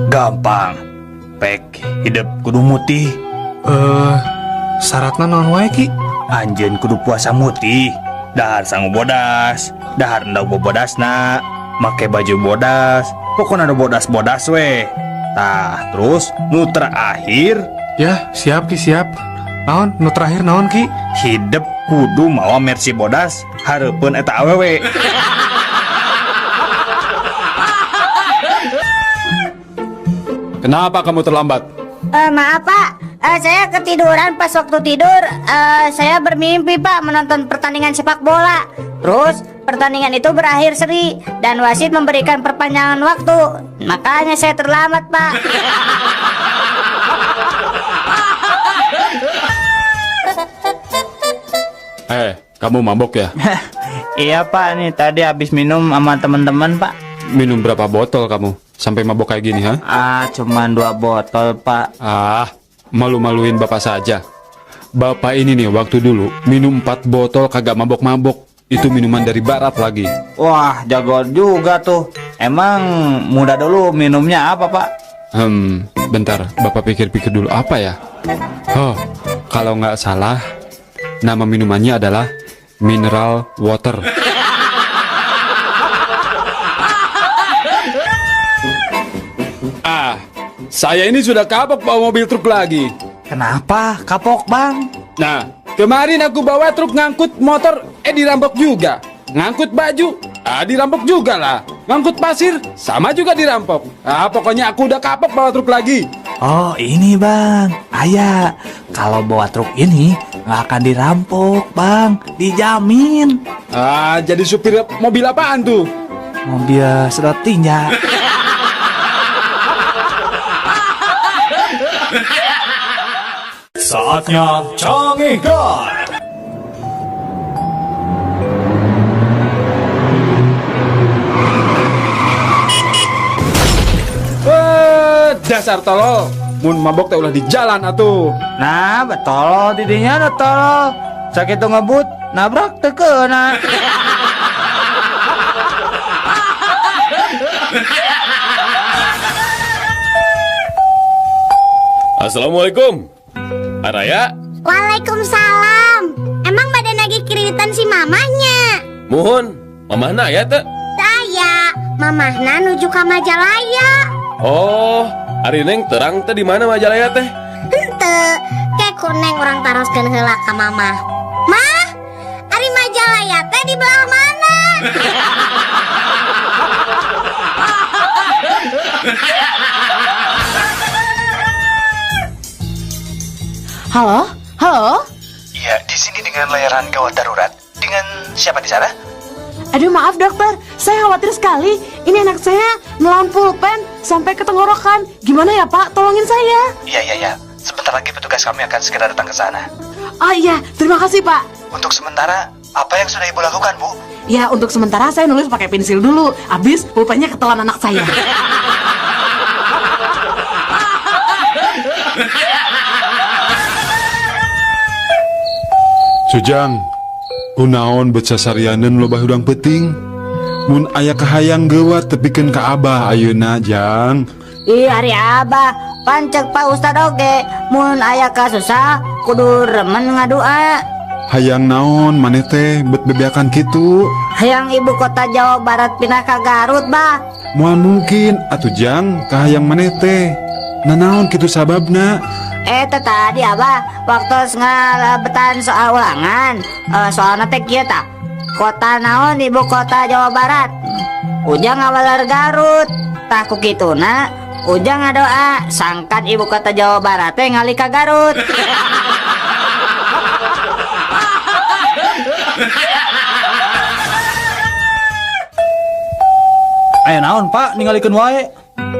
Gampang. Pek hidup kudu mutih. Syaratna naon wae Ki? Anjeun kudu puasa mutih. Dahar sangu bodas. Dahar endau bobodasna. Make baju bodas. Pokona ada bodas-bodas we. Tah, terus nu terakhir Ya, siap Ki, siap. Naon? Nu terakhir naon Ki? hidup kudu mawa mercy bodas hareupeun eta awewe. kenapa kamu terlambat? Maaf Pak, saya ketiduran pas waktu tidur. Saya bermimpi Pak menonton pertandingan sepak bola. Terus pertandingan itu berakhir seri dan wasit memberikan perpanjangan waktu. Makanya saya terlambat Pak. Kamu mabok ya? Iya Pak, nih tadi habis minum sama teman-teman Pak. Minum berapa botol kamu? Sampai mabok kayak gini, ha? Cuman 2 botol Pak. Malu-maluin bapak saja. Bapak ini nih waktu dulu minum 4 botol kagak mabok-mabok. Itu minuman dari barat lagi. Wah, jago juga tuh. Emang muda dulu minumnya apa Pak? Bentar, bapak pikir-pikir dulu apa ya? Oh, kalau nggak salah, nama minumannya adalah mineral water. Saya ini sudah kapok bawa mobil truk lagi. Kenapa kapok Bang? Nah, kemarin aku bawa truk ngangkut motor, dirampok juga. Ngangkut baju, dirampok juga lah. Ngangkut pasir, sama juga dirampok. Pokoknya aku udah kapok bawa truk lagi. Oh ini Bang, ayah kalau bawa truk ini nggak akan dirampok Bang, dijamin. Jadi supir mobil apaan tuh? Mobil sedot tinja. Saatnya Canggihkan. Dasar tolol, mun mabok teh ulah di jalan atuh. Nah betul tidinya betul. Sakit tuh ngebut, nabrak teu keuna. Assalamualaikum. Araya? Waalaikumsalam. Emang badan lagi kiritan si mamahnya? Mohon, mamahna aya teh? Saya, mamahna nuju ke Majalaya. Oh, ari neng terang teh di mana Majalaya teh? Henteu, kayak kuneng orang taroskeun heula ka mamah. Mah, ari Majalaya teh di belah mana? Halo? Halo? Iya, di sini dengan layanan gawat darurat. Dengan siapa di sana? Aduh maaf dokter, saya khawatir sekali. Ini anak saya nelan pulpen sampai ke tenggorokan. Gimana ya Pak, tolongin saya. Iya. Sebentar lagi petugas kami akan segera datang ke sana. Oh iya, terima kasih Pak. Untuk sementara, apa yang sudah ibu lakukan, Bu? Ya untuk sementara saya nulis pakai pensil dulu. Abis pulpennya ketelan anak saya. Sujang, kunaon beca sarianeun loba hudang peuting. Mun aya kahayang gewa tepikeun ka Abah ayeuna Jang. Ih ari Abah, pancek Pak Ustad oge, mun aya kasusah kudu remen ngadua. Hayang naon maneh teh bet bebeakan kitu? Hayang ibu kota Jawa Barat pindah ka Garut, Bah. Moal mungkin atuh Jang kahayang maneh teh. Nanaon kitu sababna? Tadi Abah waktu ngalebetan soal ulangan, soalna teh kieu tah. Kota naon ibu kota Jawa Barat? Ujang ngawalar Garut. Tah ku kituna Ujang ngadoa sangkan ibu kota Jawa Barat teh ngalih ka Garut. Aya naon Pak ningalikeun wae?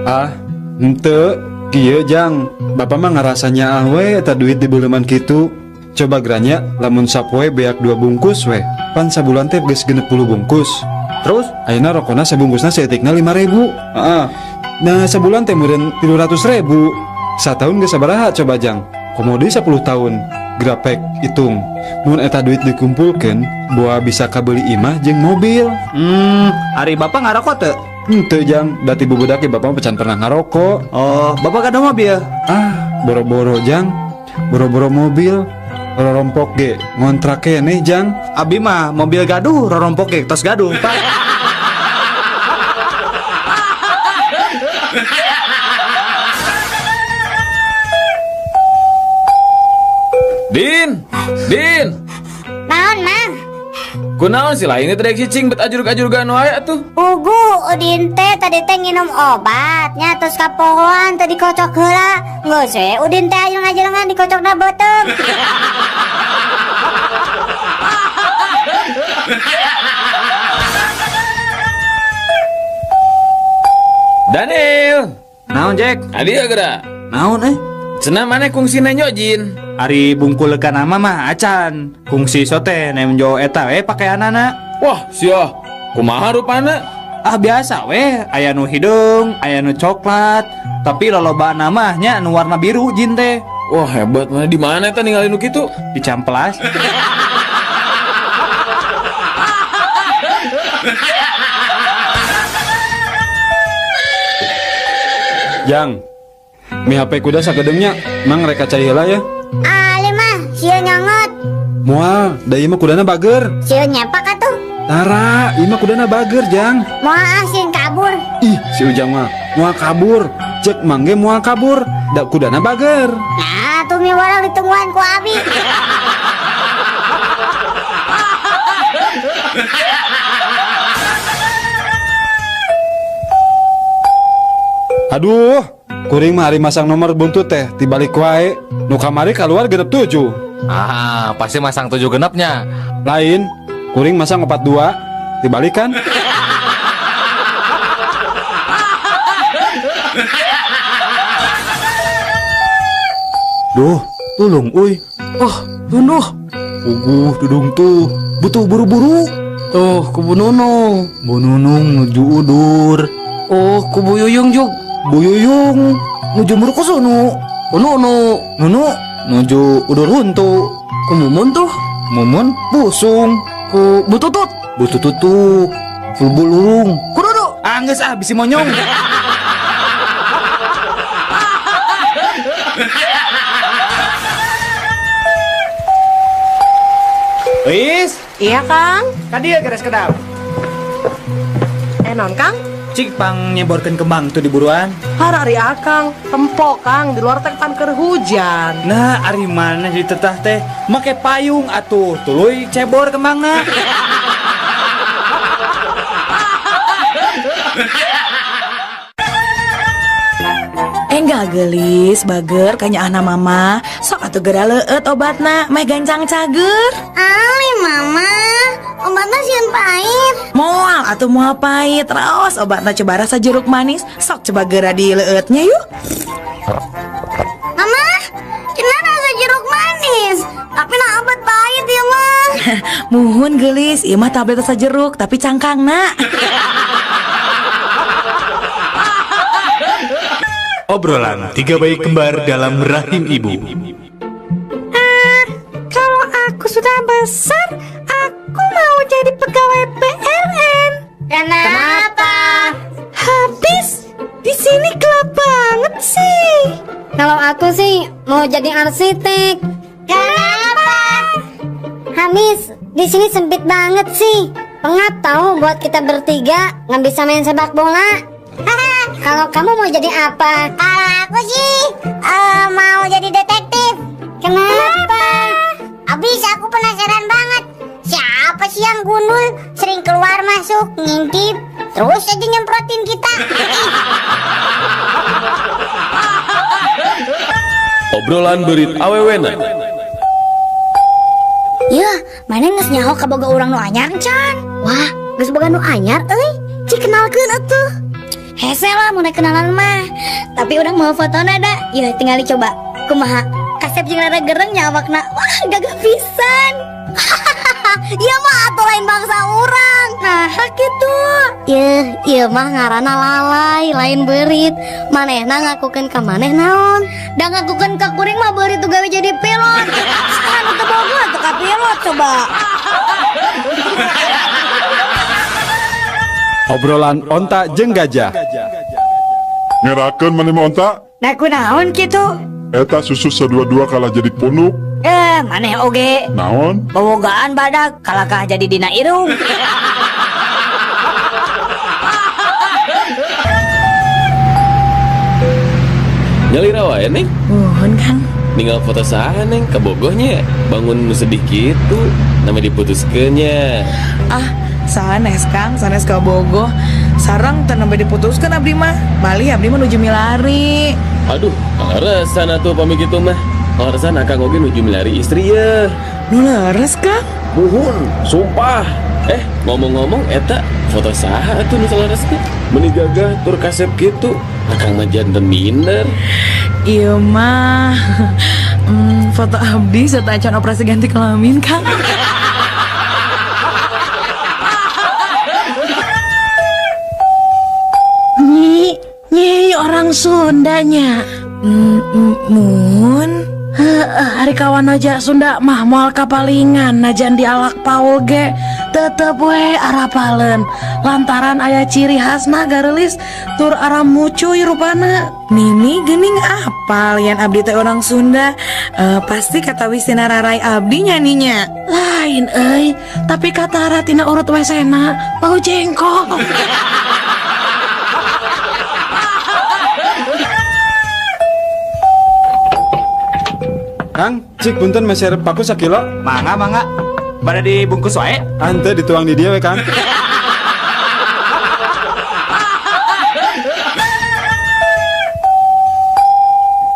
Ah, henteu, kieu Jang. Bapak mah ngarasanya we eta duit di beuleman kitu. Coba geranya lamun sapoe beak 2 bungkus we. Pan sabulan teh geus 60 bungkus. Terus ayeuna rokona sabungkusna saeutikna 5.000. Heeh. Nah, sabulan teh meureun 300.000. Sataun geus sabaraha coba Jang? Komodi 10 tahun. Grapek hitung. Mun eta duit dikumpulkeun, boa bisa kabeli imah jeung mobil. Ari Bapak ngarokok teu? Henteu Jang, dati bubudak ge Bapak pecan pernah ngarokok. Oh, Bapak kada mobil? Ah, boro-boro Jang. Boro-boro mobil. Rorompok ge ngontrak keneh Jang. Abi mah mobil gaduh, rorompok ge tos gaduh, Pak. Din. Naon mah? Kunaon sih lain teh cicing bet ajurug-ajurgan wae atuh. Ugu Udin teh tadi teh nginum obatnya terus kapohoan tadi kocok heula. Geus we Udin teh ajeng-ajengan dikocokna beuteung. Daniel. Naon Jack? Adi geura. Naon Cenah maneh kungsina nyojin. Ari bungkul ka nama mah acan. Kungsi sote nemjo eta we pakeanana. Wah, sia. Kumaha rupana? Ah biasa we, aya nu hidung, aya nu coklat, tapi loloba namanya nu warna biru jin teh. Wah, hebat mana di mana eta ninggalin nu kitu? Di Camplas. Jang. Mi HP kuda sakedeungnya, mang rek cai heula ya. Ali mah sieun nyangot. Moal, da ieu mah kudana bager. Sieun nyepak atuh. Tara, ieu mah kudana bager, Jang. Moal sieun kabur. Ih, si Ujang mah moal kabur. Cek mangge moal kabur, da kudana bager. Nah, tuh mi warang ditungguan ku Abi. Aduh, kuring mah hari masang nomor buntut teh tibalik wae. Nu kamari keluar genep 7. Ah, pasti masang 7 genepnya. Lain, kuring masang 42 tibalik kan? Duh, tulung uy. Oh, dunuh. Uguh dudung tuh. Butuh buru-buru. Tuh, kubu Nunung. Bu Nunung nuju udur. Oh, kubu Yuyung juk. Bu Yuyung nuju murkusunu. Nunu. Nunu nuju udur huntu. Ku Mumun tuh. Mumun busung. Ku Bututut. Butututu. Fulbulung. Ku Dudu. Angges bisi monyong. Wis, Iya Kang. Kan dia geres kedap. Non Kang. cik pang nyeborkeun kembang tuh di buruan. Harari Akang. Tempo Kang. Di luar teh pan keur hujan. Nah, ari mana di tetah teh make payung atuh tuluy cebor kembangna. Enggak gelis, bager kanya anak mama. Sok atuh geura leueut obatna, meh gancang cager. Ali mama, obatnya sieun pahit. Moal atuh moal pahit, raos obatna coba rasa jeruk manis. Sok coba geura di leueutnya yuk. Mama, cenah rasa jeruk manis. Tapi nah obat pahit ya mah. Muhun gelis, ieu mah tablet rasa jeruk tapi cangkangna. Obrolan tiga bayi kembar dalam rahim ibu. Kalau aku sudah besar, aku mau jadi pegawai PLN. Kenapa? Habis. Di sini gelap banget sih. Kalau aku sih mau jadi arsitek. Kenapa? Hamis, di sini sempit banget sih. Pengap tahu buat kita bertiga nggak bisa main sepak bola. Kalau kamu mau jadi apa? Kalau aku sih mau jadi detektif. Kenapa? Abis aku penasaran banget. Siapa sih yang gundul sering keluar masuk ngintip terus aja nyemprotin kita? Obrolan berit awewena. Ya, mana nges nyaho kaboga urang nu anyar can? Wah, geus boga nu anyar euy. Cik kenalkeun atuh. Hese lah mun kenalan mah. Tapi urang mau fotona da. Ya tinggal dicoba. Kumaha? Kasep jeung rada gereng nya awakna. Wah, gagah pisan. Ieu mah atuh lain bangsa urang. Nah, kitu. Ieu mah ngaranna lalai, lain beurit. Manehna ngakukeun ka maneh naon? Da ngakukeun ka kuring mah beurit tuh gawe jadi pilot. Anu teu boga atuh ka pilot coba. Obrolan onta jeung gajah. Ngerakeun maneh mah onta? Nah kunaon kitu? Eta susu sadua-dua kalah jadi punuk. Maneh oge Naon? bobogaan badak kalakah jadi dina irung. Nyalira wae neng. Mohon kan. Ninggal foto saha neng kabogohnya. Bangun nu sedih kitu. Nama diputuskeunnya. Sanes Kang, sanes ka bogoh. Sareng teu nembe diputuskeun abdi mah. Bali abdi mah nuju milari. Aduh, alasan atuh pami kitu mah. Alasan akang oge nuju milari istri ya. Nu leres Kang? Nuhun, sumpah. Ngomong-ngomong eta foto saha atuh nu salares teh? Meuni gagah tur kasep kitu. Akang mah janten minder. Iya mah. Foto abdi serta acan operasi ganti kelamin Kang. Nyi orang Sundanya. Mun Hari kawan aja Sunda mah moal kapalingan najan di alak paul ge tetep we arapalen lantaran aya ciri khasna garelis tur aram mucuy rupana. Mimi gening apal yan abdi teh orang Sunda. Pasti kata wisina rarai abdi nyaninya. Lain euy, tapi kata ratina urut wesena bau jengkol. Kang, cik punten meser paku sakilo. Mangga. Bada dibungkus wae. Ante dituang di dia we Kang.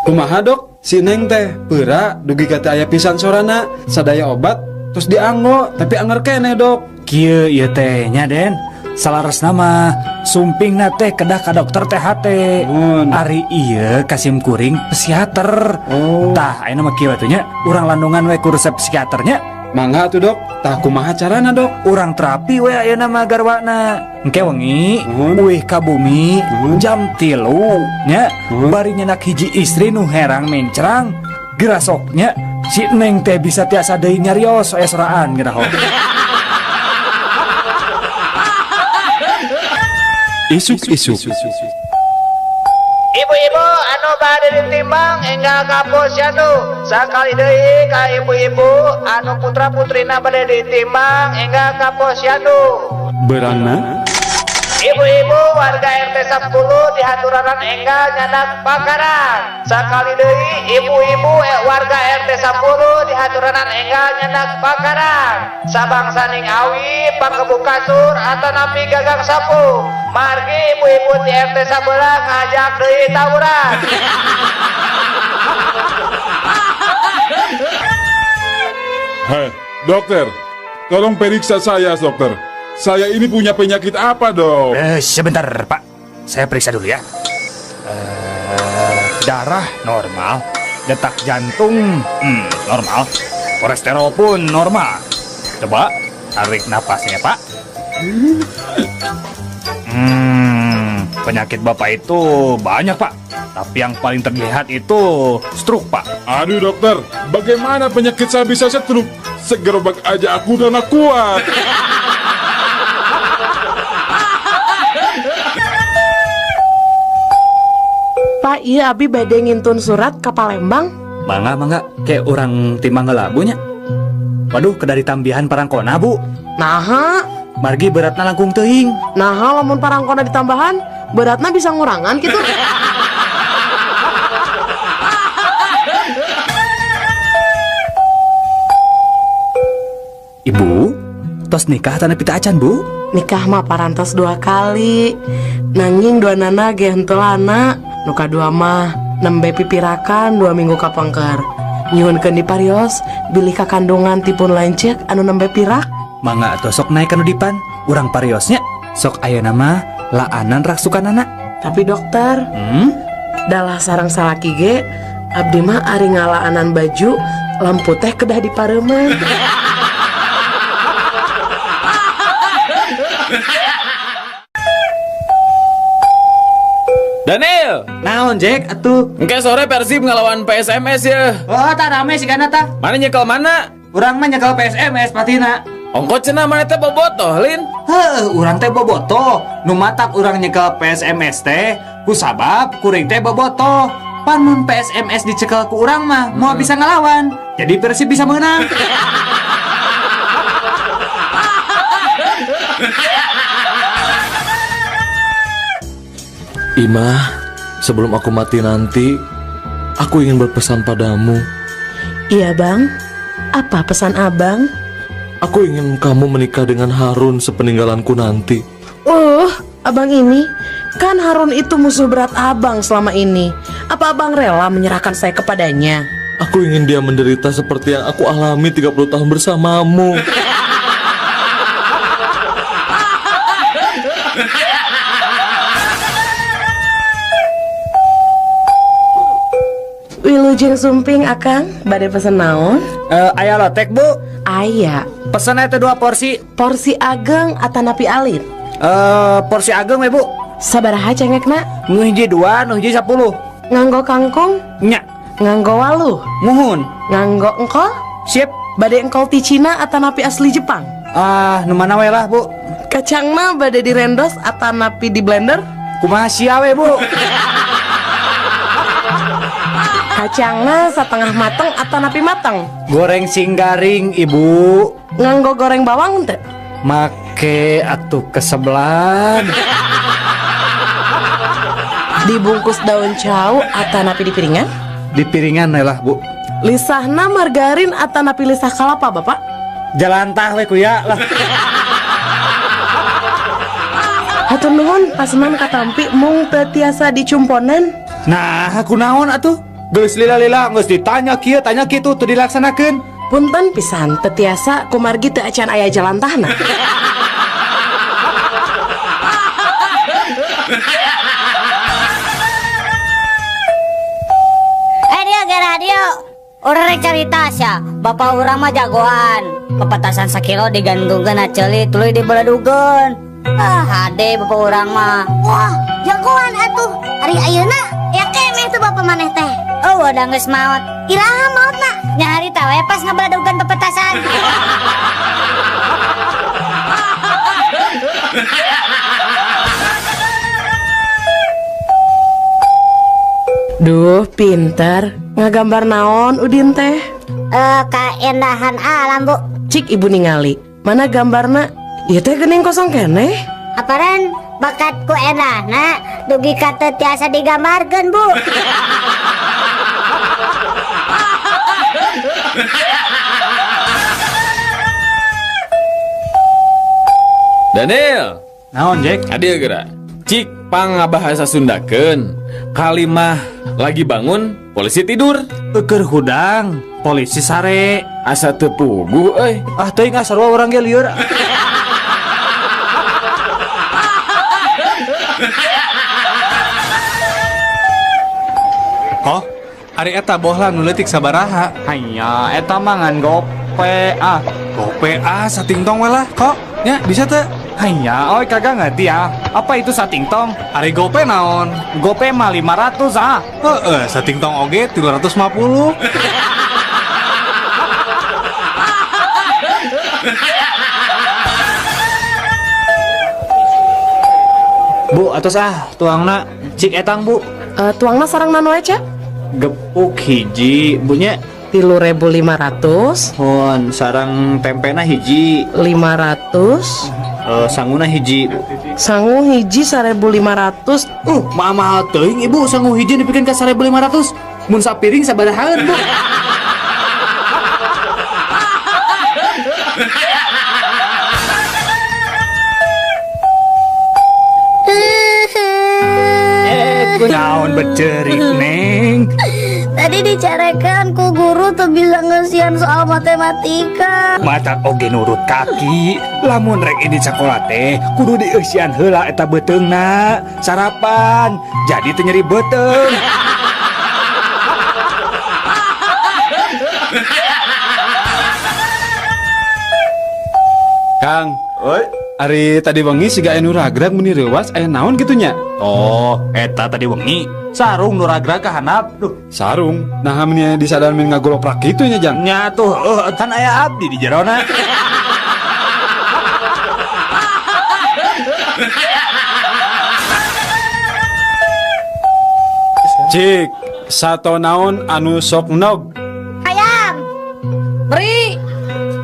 Kumaha dok, si Neng teh peura dugi kata aya pisan sorana sadaya obat terus dianggo tapi anger keneh dok. Kieu ieu teh nya Den. Salares nama sumpingna teh kedah ka dokter THT. Ari ieu kasim kuring psikiater. Tah ayeuna mah kieu atuh nya urang landungan we ku resep psikiaternya. Mangga atuh dok. Tah kumaha carana dok? Urang terapi we ayeuna mah garwana. Engke wengi uih ka bumi jam 3 nya bari nyenak hiji istri nu herang mencrang gerasoknya si Neng teh bisa tiasa deui nyarios aya soraan geura hok. Isuk-isuk. Ibu-ibu anu bade ditimbang enggal ka posyandu. Sakali deui ka ibu-ibu anu putra-putrina bade ditimbang enggal ka posyandu. Berangna Ibu-ibu warga RT 10 dihaturaran enggal nyadak pakaran. Sakali deui ibu-ibu warga RT 10 dihaturaran enggal nyadak pakaran. Sabangsaning awi pakebu kasur atau napi gagang sapu. Margi ibu-ibu di RT 11 ngajak deui tawuran. Hei, dokter, tolong periksa saya, dokter. Saya ini punya penyakit apa, dok? Sebentar Pak, saya periksa dulu ya. Darah normal, detak jantung normal, kolesterol pun normal. Coba tarik napasnya Pak. Penyakit Bapak itu banyak Pak, tapi yang paling terlihat itu stroke Pak. Aduh dokter, bagaimana penyakit saya bisa stroke? Segerobak aja aku udah gak kuat. iya Abi bade ngintun surat ke Palembang. Mangga, kayak orang timang ngelabunya. Waduh, kedari tambihan parangkona, Bu. Naha, Margi beratna langkung teuing. naha lamun parangkona ditambahan, beratna bisa ngurangan gitu. Ibu, tos nikah tanah pita acan, Bu? Nikah mah parantos 2 kali. Nanging 2 nana ge henteu lana. Nu kadua mah nembe pipirakan 2 minggu kapangker. Nyuhunkeun di parios, bilih kakandungan tipun lancek anu nembe pirak. Mangga atuh sok naik anu dipan. Urang pariosnya sok ayeuna mah laanan rak sukanana. Tapi dokter, dalah sareng salaki ge, abdi mah ari ngalaanan baju, lampu teh kedah dipareuman. Daniel, Naon, Jack? Atuh. engke sore Persib ngelawan PSMS ya. Oh, tak rame sih kana tah. Mana nyekel mana? Urang mah nyekel PSMS patina. Ongkot cenah mana teh bobotoh, Lin? Heuh, urang teh bobotoh. Nu matak urang nyekel PSMS teh kusabab kuring teh bobotoh. Pan mun PSMS dicekel ku urang mah mau bisa ngelawan. Jadi Persib bisa menang. Imah, sebelum aku mati nanti, aku ingin berpesan padamu. Iya bang, apa pesan abang? Aku ingin kamu menikah dengan Harun sepeninggalanku nanti. Abang ini, kan Harun itu musuh berat abang selama ini. Apa abang rela menyerahkan saya kepadanya? Aku ingin dia menderita seperti yang aku alami 30 tahun bersamamu. Wilujeng sumping akang, bade pesen naon? Aya lotek, Bu. Aya, Pesan itu 2 porsi. porsi ageng atanapi alit. Porsi ageng we, Bu. Sabaraha cengekna? Nu hiji 2, nu hiji 10. Nganggo kangkung? Nya, Nganggo waluh? muhun. Nganggo engkol? Sip. Bade engkol ti Cina atanapi asli Jepang? Nu mana we lah, Bu. Kacangna bade direndos atanapi di blender? Kumaha sia we, Bu? Kacangna setengah mateng atanapi mateng? Goreng singgaring, Ibu. Nganggo goreng bawang teh? Make atuh kesebelan. Dibungkus daun cau atanapi di piringan? Di piringan we lah, Bu. Lisahna margarin atanapi lisah kalapa, Bapak? Jalantah we kuya lah. Hatur nuhun pasenan katampi mung teu tiasa dicumponan. Nah, aku naon atuh? Geus lila-lila geus ditanya kieu, tanya kitu teu dilaksanakeun. Punten pisan teu tiasa kumargi teu acan aya jalantahna. Radio. Orang rek carita sia, bapak urang mah jagoan. Pepetasan sakilo digantungkeun aceli tuluy dibeledugeun. Hade bapak urang mah. Wah, jagoan atuh. Ari ayeuna ya keneh tuh bapak maneh teh. Oh, udah geus maot. Iraha maotna? Nya harita we pas ngabeledugeun pepetasan. Duh, pinter. Ngagambar naon Udin teh? Keendahan alam, Bu. Cik ibu ningali. Mana gambarna? Ieu teh geuning kosong keneh. Aparen bakatku endahna dugi kata tiasa digambarkeun, Bu. Daniel, Naon, Jack? adieu geura. Cik pangabahasa Sundakeun. Kalimah lagi bangun, polisi tidur. Keur hudang, polisi sare. Asa teu puguh euy. Ah, teuing sarua urang ge lieur. Oh, ari eta bohlam nu leutik sabaraha? Hanya eta mah ngan gope ah. Gope satingtong we lah. Kok? Nya bisa teu? Hanya, oi kagak ngerti ya. Apa itu satingtong? Ari gope naon? Gope mah 500 ah. Heeh, satingtong oge 350. Bu, atos tuangna cik etang, Bu. Tuangna sarang nano aja? Gepuk hiji, bunya 3.500. hon sarang tempena hiji, 500. sanguna hiji. Sangu hiji 1.500. Mahal teuing ibu, sangu hiji dipikeun ka 1.500. Mun sapiring sabarahaan bu. Naon becerik neng. Tadi dicarekan ku guru tuh bisa ngesian soal matematika. Mata oge nurut kaki. Lamun rek ini sekolah teh kudu dieusian heula eta beteungna. Sarapan jadi teu nyeri beteung. Kang, Ari tadi wengi siga anu ragrag meni reuwas aya naon gitunya? Oh, eta tadi wengi sarung nu ragrag ka handap. Duh, Sarung. Nah meni disadar men ngagoloprak kitu nya Jang. nya tuh kan aya abdi di jerona. Cik, sato naon anu sok nog? Ayam, beri,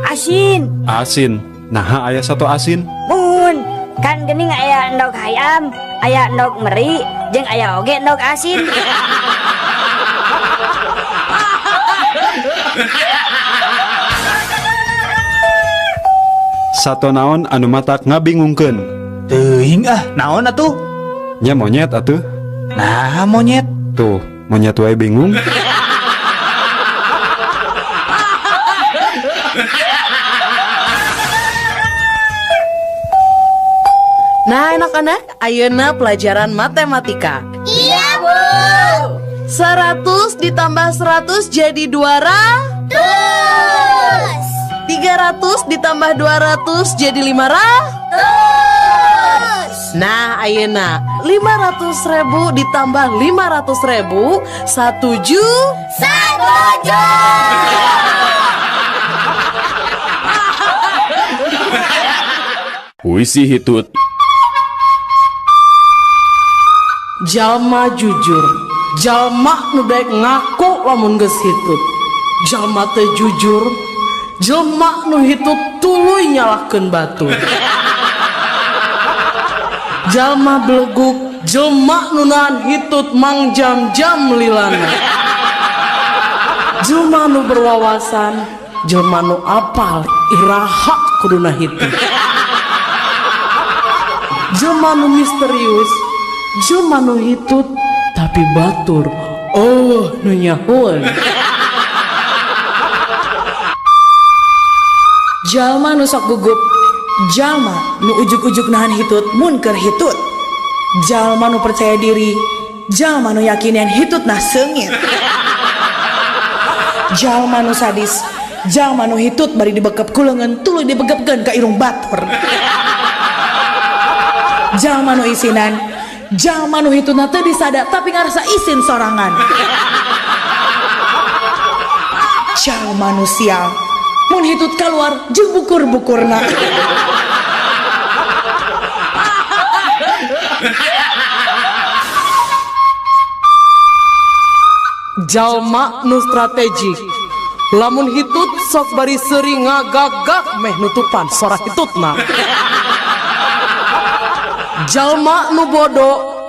asin, Asin. Nah aya sato asin. mun, kan geuning aya endog ayam, aya endog meri, jeung aya oge endog asin. Sato naon anu matak ngabingungkeun? Teuing naon atuh? Nya monyet atuh. Nah, monyet. Tuh, monyet wae bingung. Nah anak-anak, ayeuna pelajaran matematika. Iya, Bu. 100 ditambah 100 jadi 200. 300 ditambah 200 jadi 500. Nah ayeuna 500.000 ditambah 500.000 setuju? Setuju. Puisi hitut. Jalma jujur, jalma nu daek ngaku lamun geus hitut. Jalma teu jujur, jalma nu hitut tuluy nyalahkeun batur. Jalma beleguk, jalma nu nahan hitut mang jam-jam lilana. Jalma nu berwawasan, jalma nu apal iraha kuduna hitut. Jalma nu misterius, jalma nu hitut tapi batur. Oh, nu nyahoan. Jalma nu sok gugup, jalma nu ujuk-ujuk nahan hitut mun keur hitut. Jalma nu percaya diri, jalma nu yakin yen hitut nah seungit. Jalma nu sadis, jalma nu hitut bari dibekep ku leungeun tuluy dibegepkeun ka irung batur. Jalma nu isinan, jalma nu hitutna teu disada tapi ngarasa isin sorangan. Jalma nu sial, mun hitut keluar jeung bukur-bukurna. Jalma nu strategik, lamun hitut sok bari seuri ngagagak meh nutupan sora hitutna. Jalma nu bodoh,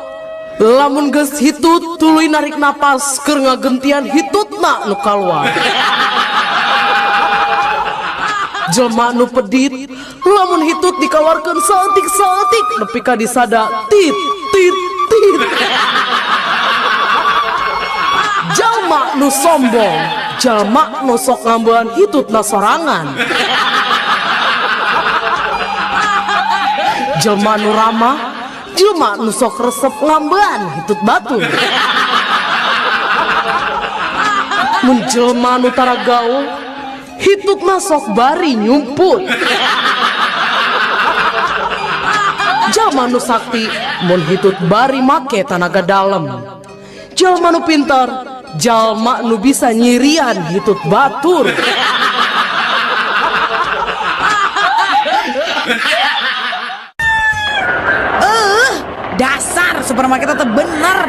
lamun geus hitut tuluy narik napas keur ngagentian hitutna nu kaluar. Jalma nu pedit, lamun hitut dikaluarkeun saeutik-saeutik nepi ka disada tit tit tit. Jalma nu sombong, jalma nu sok ngambean hitutna sorangan. Jelma nu ramah, jelma nu sok resep ngambean hitut batur. Mun jelma nu tara gaul, hitutna sok bari nyumput. Jelma nu sakti, mun hitut bari make tenaga dalem. Jelma nu pintar, jelma nu bisa nyirian hitut batur. Dasar supermarket teh bener.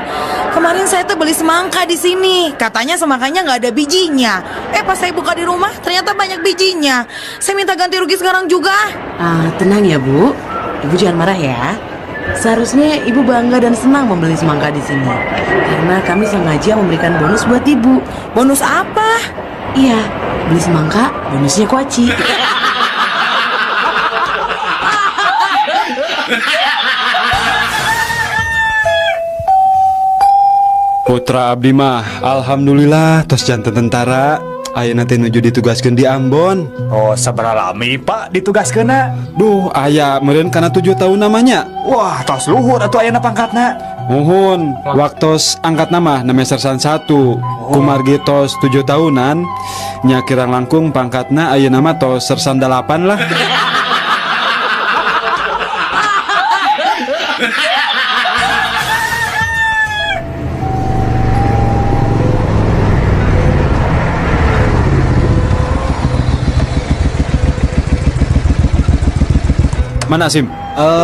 Kemarin saya tuh beli semangka di sini. Katanya semangkanya nggak ada bijinya. Pas saya buka di rumah ternyata banyak bijinya. Saya minta ganti rugi sekarang juga. Tenang ya Bu. Ibu jangan marah ya. Seharusnya Ibu bangga dan senang membeli semangka di sini. Karena kami sengaja memberikan bonus buat Ibu. Bonus apa? Iya, beli semangka, bonusnya kuaci. Putra abdi mah alhamdulillah tos janten tentara. Ayeuna teh nuju ditugaskeun di Ambon. Oh, sabaraha lami Pak ditugaskeunna? Duh, aya meureun kana 7 tahun namanya. Wah, tos luhur atuh ayeuna pangkatna. Muhun, waktos angkat nama sersan 1. Kumargi tos 7 tahunan. Nya kirang langkung pangkatna ayeuna mah tos sersan 8 lah. Mana SIM?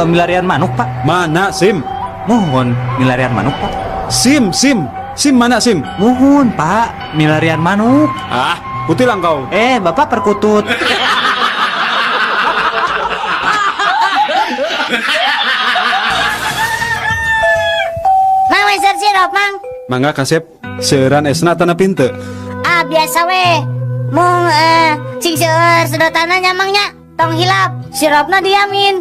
Milarian manuk Pak. Mana SIM? Mohon milarian manuk Pak. SIM mana SIM? Mohon Pak, milarian manuk. Ah, kutilang kau. Bapak perkutut. Mang meser sirup, Mang. Mangga kasep seueuran esna tanah pinte. Biasa weh. Mung sing seueur sedotanna nyamangnya tong hilap, sirupna diamin.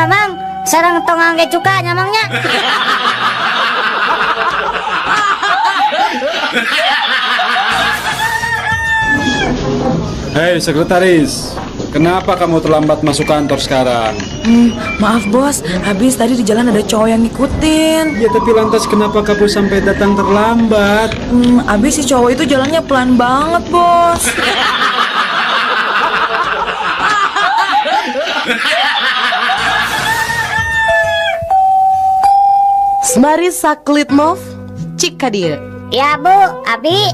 Mang, sareng tong angge cuka nyamangnya. Hei sekretaris, kenapa kamu terlambat masuk kantor sekarang? Maaf bos, habis tadi di jalan ada cowok yang ngikutin. Ya tapi lantas kenapa kamu sampai datang terlambat? Habis si cowok itu jalannya pelan banget bos. Semari saklit mov, cik kadia. Ya Bu, Abi.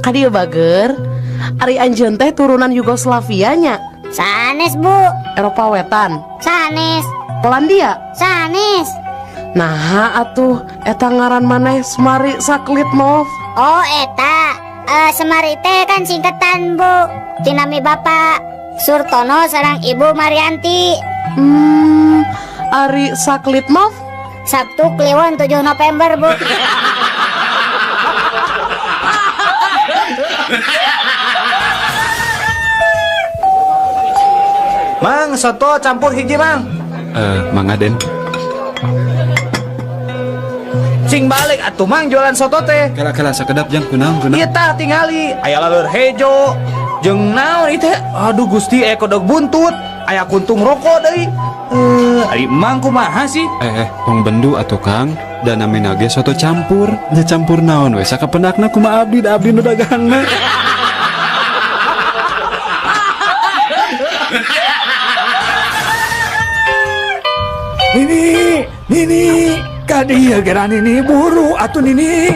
Kadia bager, Ari anjeun teh turunan Yugoslavianya. Sanes Bu. Eropa Wetan. Sanes. Polandia. Sanes. Nah atuh, eta ngaran maneh Semari saklit mov. Oh eta, Semari teh kan singkatan Bu. Dinami Bapak Surtono sareng Ibu Marianti. Ari saklit mov. Sabtu Kliwon 7 November Bu. Mang, soto campur hiji Mang. Mang Aden. Sing balik atuh Mang jualan soto teh. Kala sakedap jang kunang. Ieu tah tingali aya laleur hejo jeung naon ieu teh. Aduh Gusti kodok buntut, aya kuntung rokok deui. Ari Mang kumaha sih? Tong bendu atuh Kang. Dan namina ge soto campur. Nya campur naon we sakapendakna kumaha abdi da abdi nu dagangna. Nini, kadieu geran ini buru atuh Nini.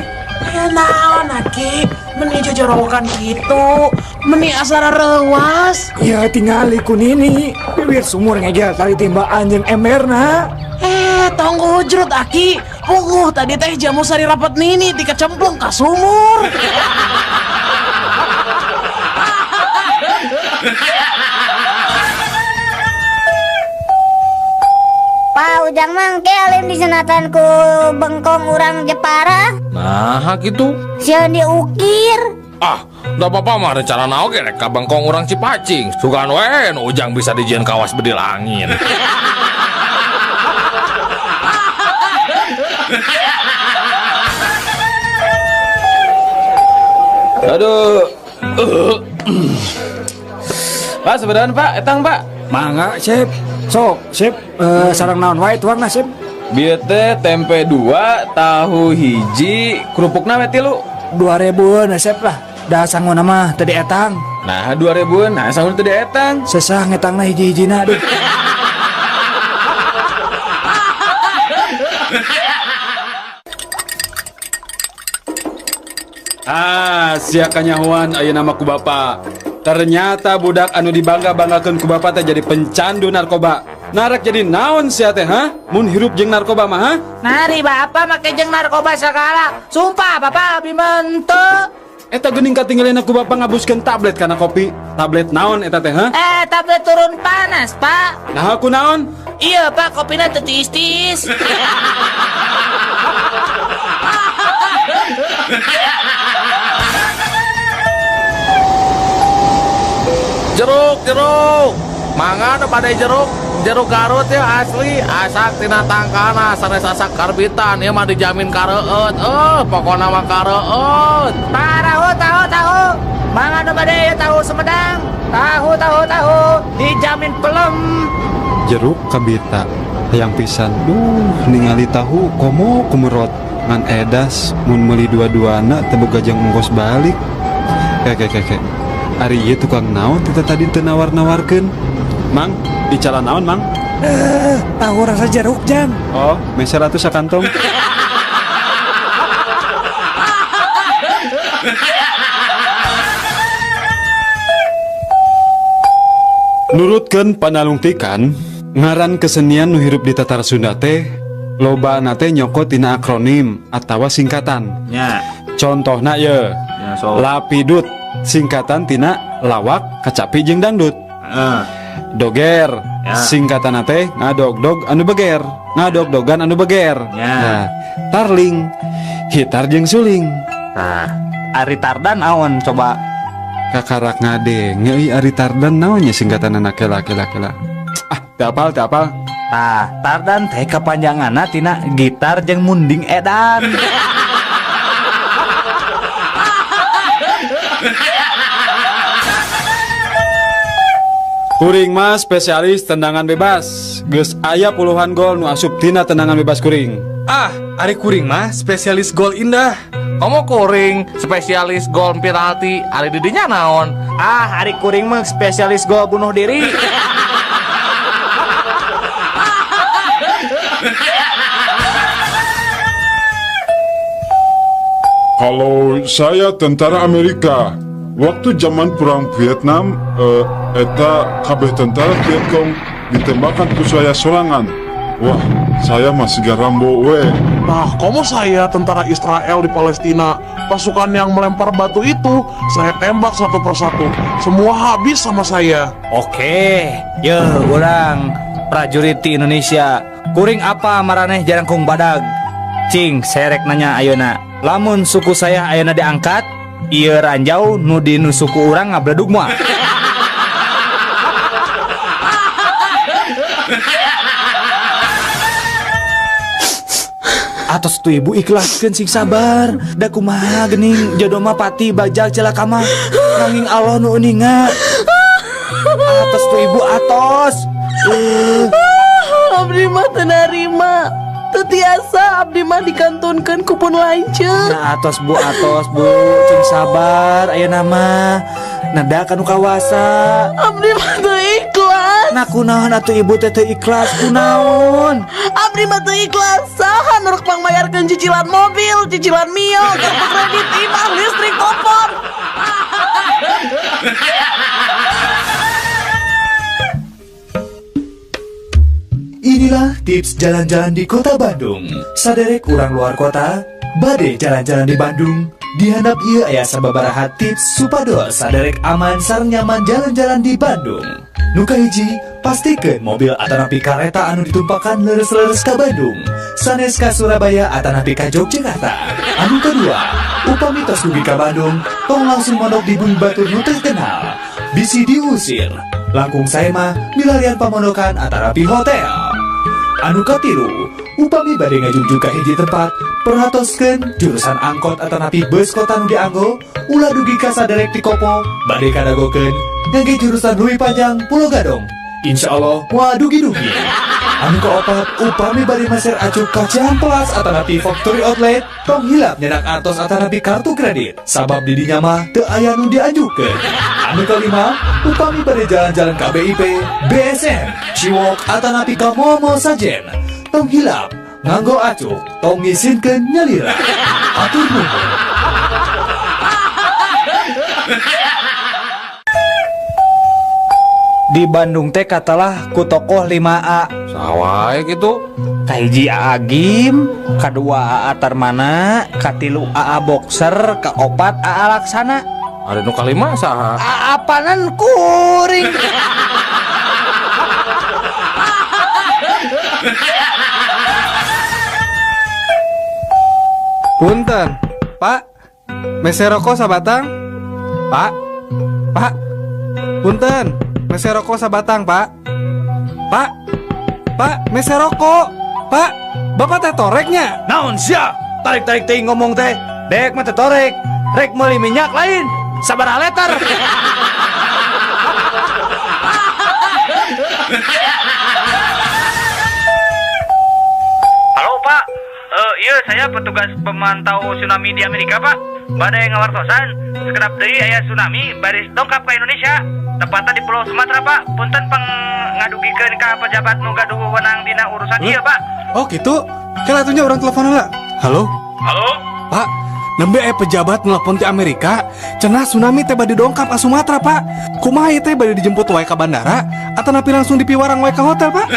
Naon aki, meni jojorokan gitu, meni asara rewas. Ya tingali ku Nini, bibir sumur ngegel kali timbaan jeung emberna. Tong hujrut aki, tadi teh jamu sari rapat Nini dikecemplung ka sumur. Pak Ujang Mang kealin disenatan ku bengkong urang Jepara. Nah gitu. Sieun diukir. Da apa-apa mah rencana oge rek ka bengkong urang Cipacing. Sugan we nu Ujang bisa dijieun kawas bedil angin. Aduh. Pak, sebenarnya Pak, etang Pak. Mangga Sip. Sok Sip, sareng naon wae tuangna Sip? Bieu teh tempe 2, tahu hiji, kerupukna we 3. 2000 Sip lah. Da sangguna mah teu dietang. Nah, 2000, nah sangun teu dietang. Sesah ngetangna hiji-hijina duh. Sia kanyahoan ayeuna mah ku bapa. Ternyata budak anu dibangga-banggakeun ku bapa teh jadi pencandu narkoba. Narek jadi naon sia teh ha? Mun hirup jeung narkoba mah ha? Nari bapak make jeung narkoba segala. Sumpah bapak abdi mente. Eta geuning katinggalin aku bapak ngabuskeun tablet kana kopi. Tablet naon eta teh ha? Tablet turun panas pak. Nah aku naon? Iya pak kopina teu tiis-tiis. Jeruk mangga nu pada jeruk Garut ya asli asak tina tangkana sanes asak karbitan ieu mah dijamin kareueut pokona mah kareueut. Tahu. Mangga nu bade tahu Sumedang. Tahu dijamin pelem. Jeruk kabita hayang pisan. Ningali tahu komo kumerot ngan edas mun meuli dua-duana teu boga jeung ongkos balik. Kek. Ari ieu tukang naon kita tadi teu nawar-nawarkeun. Mang, bicara naon, Mang? Tahu rasa jeruk jam. Oh, meser atuh sakantong. Nurutkeun panalungtikan, ngaran kesenian nu hirup di tatar Sunda teh loba nate nyokot tina akronim atawa singkatan. Nya. Contohna ye, Lapidut singkatan tina lawak, kacapi jeung dangdut. Doger singkatan teh ngadog-dog anu beger, ngadog-dogan anu beger. Nah, tarling hitar jeung suling. Nah, Ari Tardan naon coba? Kakarak ngadenge ieu Ari Tardan naonnya singkatan anak laki-laki. Teu apal. Nah, Tardan teh kapanjanganna tina gitar jeung munding edan. Kuring mah spesialis tendangan bebas. Geus aya puluhan gol nu asup tina tendangan bebas kuring. Ari kuring mah spesialis gol indah. Kamu kuring spesialis gol penalti, ari didinya naon? Ari kuring mah spesialis gol bunuh diri. Kalau saya tentara Amerika, waktu zaman perang Vietnam, eta kabeh tentara Vietcong ditembakkan ku saya sorangan. Wah, saya masih garambo we. Nah, kamu saya tentara Israel di Palestina. Pasukan yang melempar batu itu saya tembak satu persatu. Semua habis sama saya. Oke, urang prajurit di Indonesia. Kuring apa maraneh jarangkung badag? Cing, serek nanya ayeuna. Lamun suku saya ayeuna diangkat, ieu ranjau nu dinu suku urang ngabledug moal. Atos tu ibu ikhlaskeun sing sabar. Da kumaha geuning jodoh mah pati bajal celaka mah. Nanging Allah nu uninga. Atos tu ibu atos. Abdi mah teu narima. Teu tiasa abdi mah dikantunkeun ku pun lanceuk. Nah atos bu sing sabar ayeuna mah. Nada kanu kawasa. Abdi mah teu ikhlas. Nah kunaon atuh ibu teh teu ikhlas kunaon? Abdi mah teu ikhlas. Saha nu rek pangmayarkeun cicilan mobil, cicilan mio, kartu kredit, imah, listrik, telepon. Inilah tips jalan-jalan di kota Bandung. Saderek urang luar kota, bade jalan-jalan di Bandung. Dihandap ieu aya sababaraha tips supados saderek aman sareng nyaman jalan-jalan di Bandung. Nu kahiji, pastikeun mobil atanapi kareta anu ditumpakan leres-leres ka Bandung, sanes ka Surabaya atanapi ka Yogyakarta. Anu kedua, upami tos dugi ka Bandung, tong langsung mondok di bumi batur nu terkenal. Bisi diusir. Langkung saya mah milarian pamondokan atanapi hotel. Anu katilu, upami bade ngajungju ka hiji tempat, perhatoskeun jurusan angkot atanapi bus kota nu dianggo, ulah dugi ka saderek ti kopo, bade kadagokeun ngangge jurusan leuwih panjang Pulau Gadong. Insyaallah moal dugi-dugi. Anu kaopat, upami bade maser acuh ka Ciamplas atanapi factory outlet, tong hilap nyenak atos atanapi kartu kredit, sabab di dinya mah teu aya nu diajukeun. Anu kalima, upami bade jalan-jalan ka BIP, BSM, Ciwok atanapi ka Momo Sajen, tong hilap nganggo acuh, tong ngisinkeun nyalira. Atur nuhun. Di Bandung teh katalah ku tokoh 5A. Sawai gitu. Kahiji AA Gim, kadua AA Tarmana, katilu AA Boxer, kaopat AA Laksana. Ada nu kalima saha? Apanan kuring. Punten, Pak. Mese rokok sabatang? Pak. Pak. Punten, mese rokok sabatang, Pak. Pak. Pak, mese rokok. Pak, Bapak teh toreknya. Naon sia? Tarik-tarik teuing ngomong teh. Dek mah teh torek. Rek meuli minyak lain. Sabaraha letar. Halo Pak, iya saya petugas pemantau tsunami di Amerika Pak. Badai ngawartosan, sekedap deui aya tsunami baris dongkap ke Indonesia. Tepatnya di Pulau Sumatera Pak. Punten pangadugikeun ka pejabat nu gaduh wewenang dina urusan ieu Pak. Oh gitu. Kela atunya orang telepon heula. Halo? Halo? Pak, nembe pejabat nelpon ti Amerika, cenah tsunami teh bade dongkap ka Sumatera, Pak. Kumaha ieu teh bade dijemput wae ka bandara atau napi langsung dipiwarang wae ka hotel, Pak?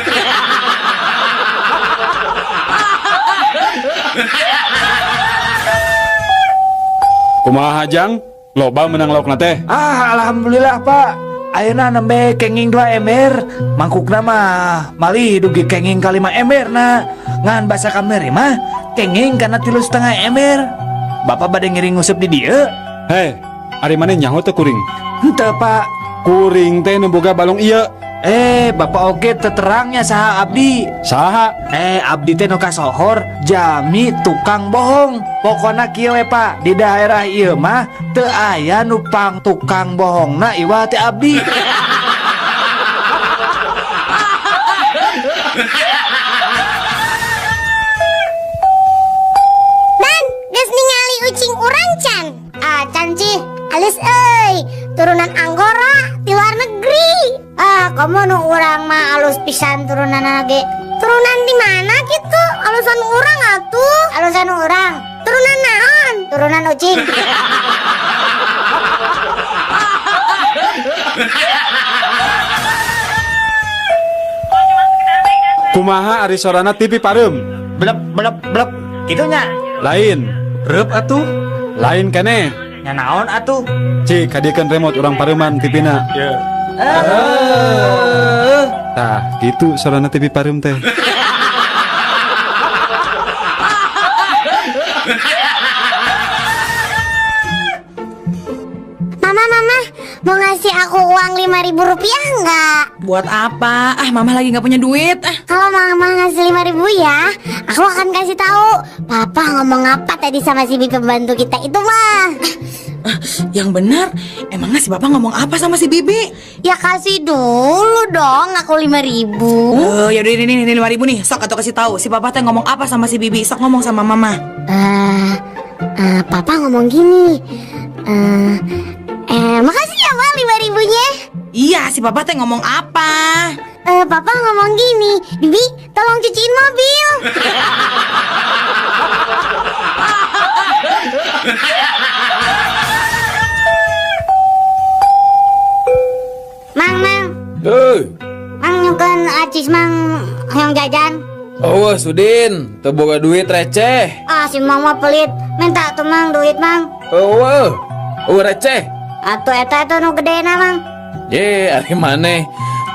Kumaha Jang? Loba menang laukna teh. Alhamdulillah Pak. Ayeuna nembe kenging 2 ember. Mangkukna mah malih dugi kenging ka 5 ember na. Ngan basa kamari mah kenging kana 3,5 ember. Bapak bade ngiring ngusep di dieu? Hei, ari maneh nyaho teh kuring? Henteu Pak. Kuring teh nu boga balong ieu. Bapak oge terangnya saha abdi. Saha? Abdi teh nu kasohor jami tukang bohong. Pokona kieu we Pak, di daerah ieu mah teu aya nu pang tukang bohongna iwa teh abdi. Dan geus ningali ucing urang can. Can cih, alis euy, turunan Anggora di luar negeri. Kamu nu urang mah alus pisan turunan ge. Turunan di mana gitu? Alusan urang atuh. Alusan urang. Turunan naon? Turunan ucing. Kumaha ari sorana TV Pareum? Blep blep blep. Kitunya. Lain. Reup atuh. Lain keneh. Nya naon atuh? Cik, kadiekeun remote urang pareuman TV-na. Tah, gitu sorana TV Pareum teh. Mama, mau ngasih aku uang 5.000 rupiah nggak? Buat apa? Mama lagi nggak punya duit. Kalau mama ngasih 5.000 ya, aku akan kasih tahu Papa ngomong apa tadi sama si Bibi pembantu kita itu mah. Yang benar, emangnya si Bapak ngomong apa sama si Bibi? Ya kasih dulu dong aku 5.000. Yaudah ini 5.000 nih. Sok atau kasih tahu si Papa teh ngomong apa sama si Bibi. Sok ngomong sama Mama. Papa ngomong gini. Makasih ya Ma 5.000-nya. Iya, si Papa teh ngomong apa? Papa ngomong gini, Bibi tolong cuciin mobil. Mang, Mang nyukeun acis Mang hoyong jajan. Oh, Sudin, teu boga duit receh. Si Mang mah pelit, minta tuh Mang duit Mang. Receh. Atuh eta itu nu gedena Mang. Ye, ari maneh.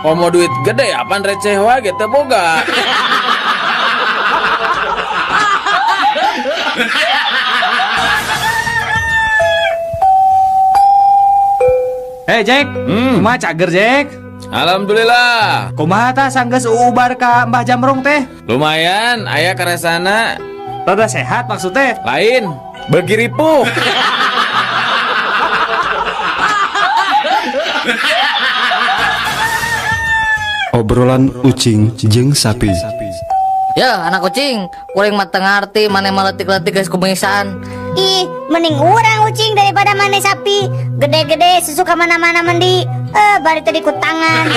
Mau duit gede apaan receh wae teu boga. Jack, kumaha cager Jack? Alhamdulillah. Kumaha tah sanggeus ubar ka Mbah Jamrong teh? Lumayan, aya karesana. Rada sehat maksudnya? Lain, bagi ripuh. Obrolan ucing jeung sapi. Ya anak kucing, kuring mah teu ngarti maneh maletik-letik geus kumisan. Ih, mending urang ucing daripada maneh sapi. Gede-gede susu ka mana-mana mandi. Bari tadi ku tangan.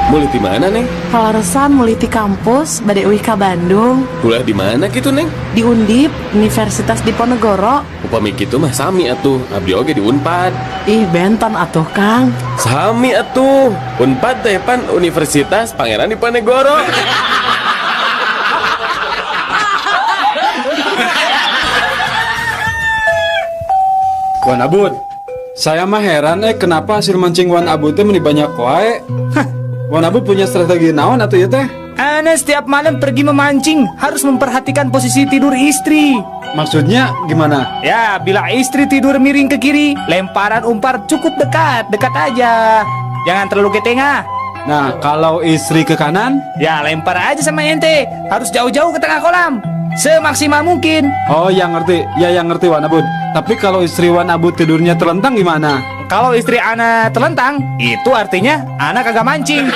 Mulai di mana, Neng? Palaresan mulai di kampus bade euy ka Bandung. Kuliah di mana gitu, Neng? Di Undip, Universitas Diponegoro. Upami gitu mah sami atuh, abdi oge di Unpad. Ih, benton atuh, Kang. Sami atuh. Unpad teh pan Universitas Pangeran Diponegoro. Wan Abud, saya mah heran kenapa hasil mancing Wan Abud teh meni banyak wae. Wan Abud punya strategi naon atuh ya teh? Ana setiap malam pergi memancing harus memperhatikan posisi tidur istri. Maksudnya gimana? Ya, bila istri tidur miring ke kiri, lemparan umpan cukup dekat aja. Jangan terlalu ke tengah. Nah, kalau istri ke kanan? Ya, lempar aja sama ente. Harus jauh-jauh ke tengah kolam. Semaksimal mungkin. Oh, yang ngerti. Ya, yang ngerti Wan Abud. Tapi kalau istri Wan Abud tidurnya terlentang gimana? Kalau istri Ana terlentang, itu artinya Ana kagak mancing.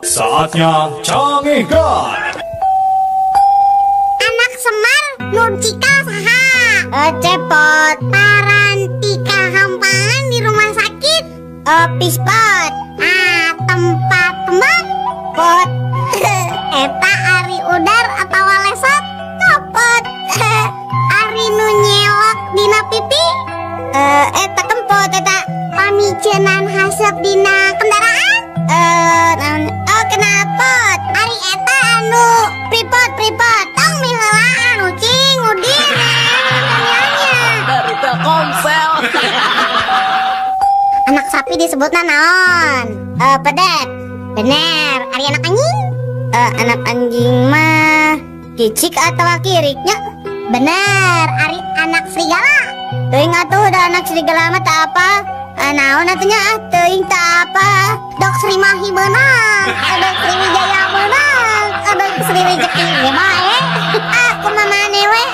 Saatnya canggihkan. Anak Semar Nurcika saha cepot parantika hampahan di rumah sakit pispot tempat tembak pot eta ari udar atau lesot copot ari nu nyelok dina pipi eta kempot eta pamicenan hasep dina kendaraan kenapot ari eta anu pripot tong miheula anu cing udin Dari Telkomsel. anak sapi disebutna naon pedet bener ari anak anjing anak anjing mah kicik atau kiriknya bener ari anak serigala teuing atuh da anak serigala mah tak apa naon atunya teuing tak apa dok Sri Mahi beunang dok Sri Wijaya beunang dok Sri Rejeki ge mah aku mah maneh we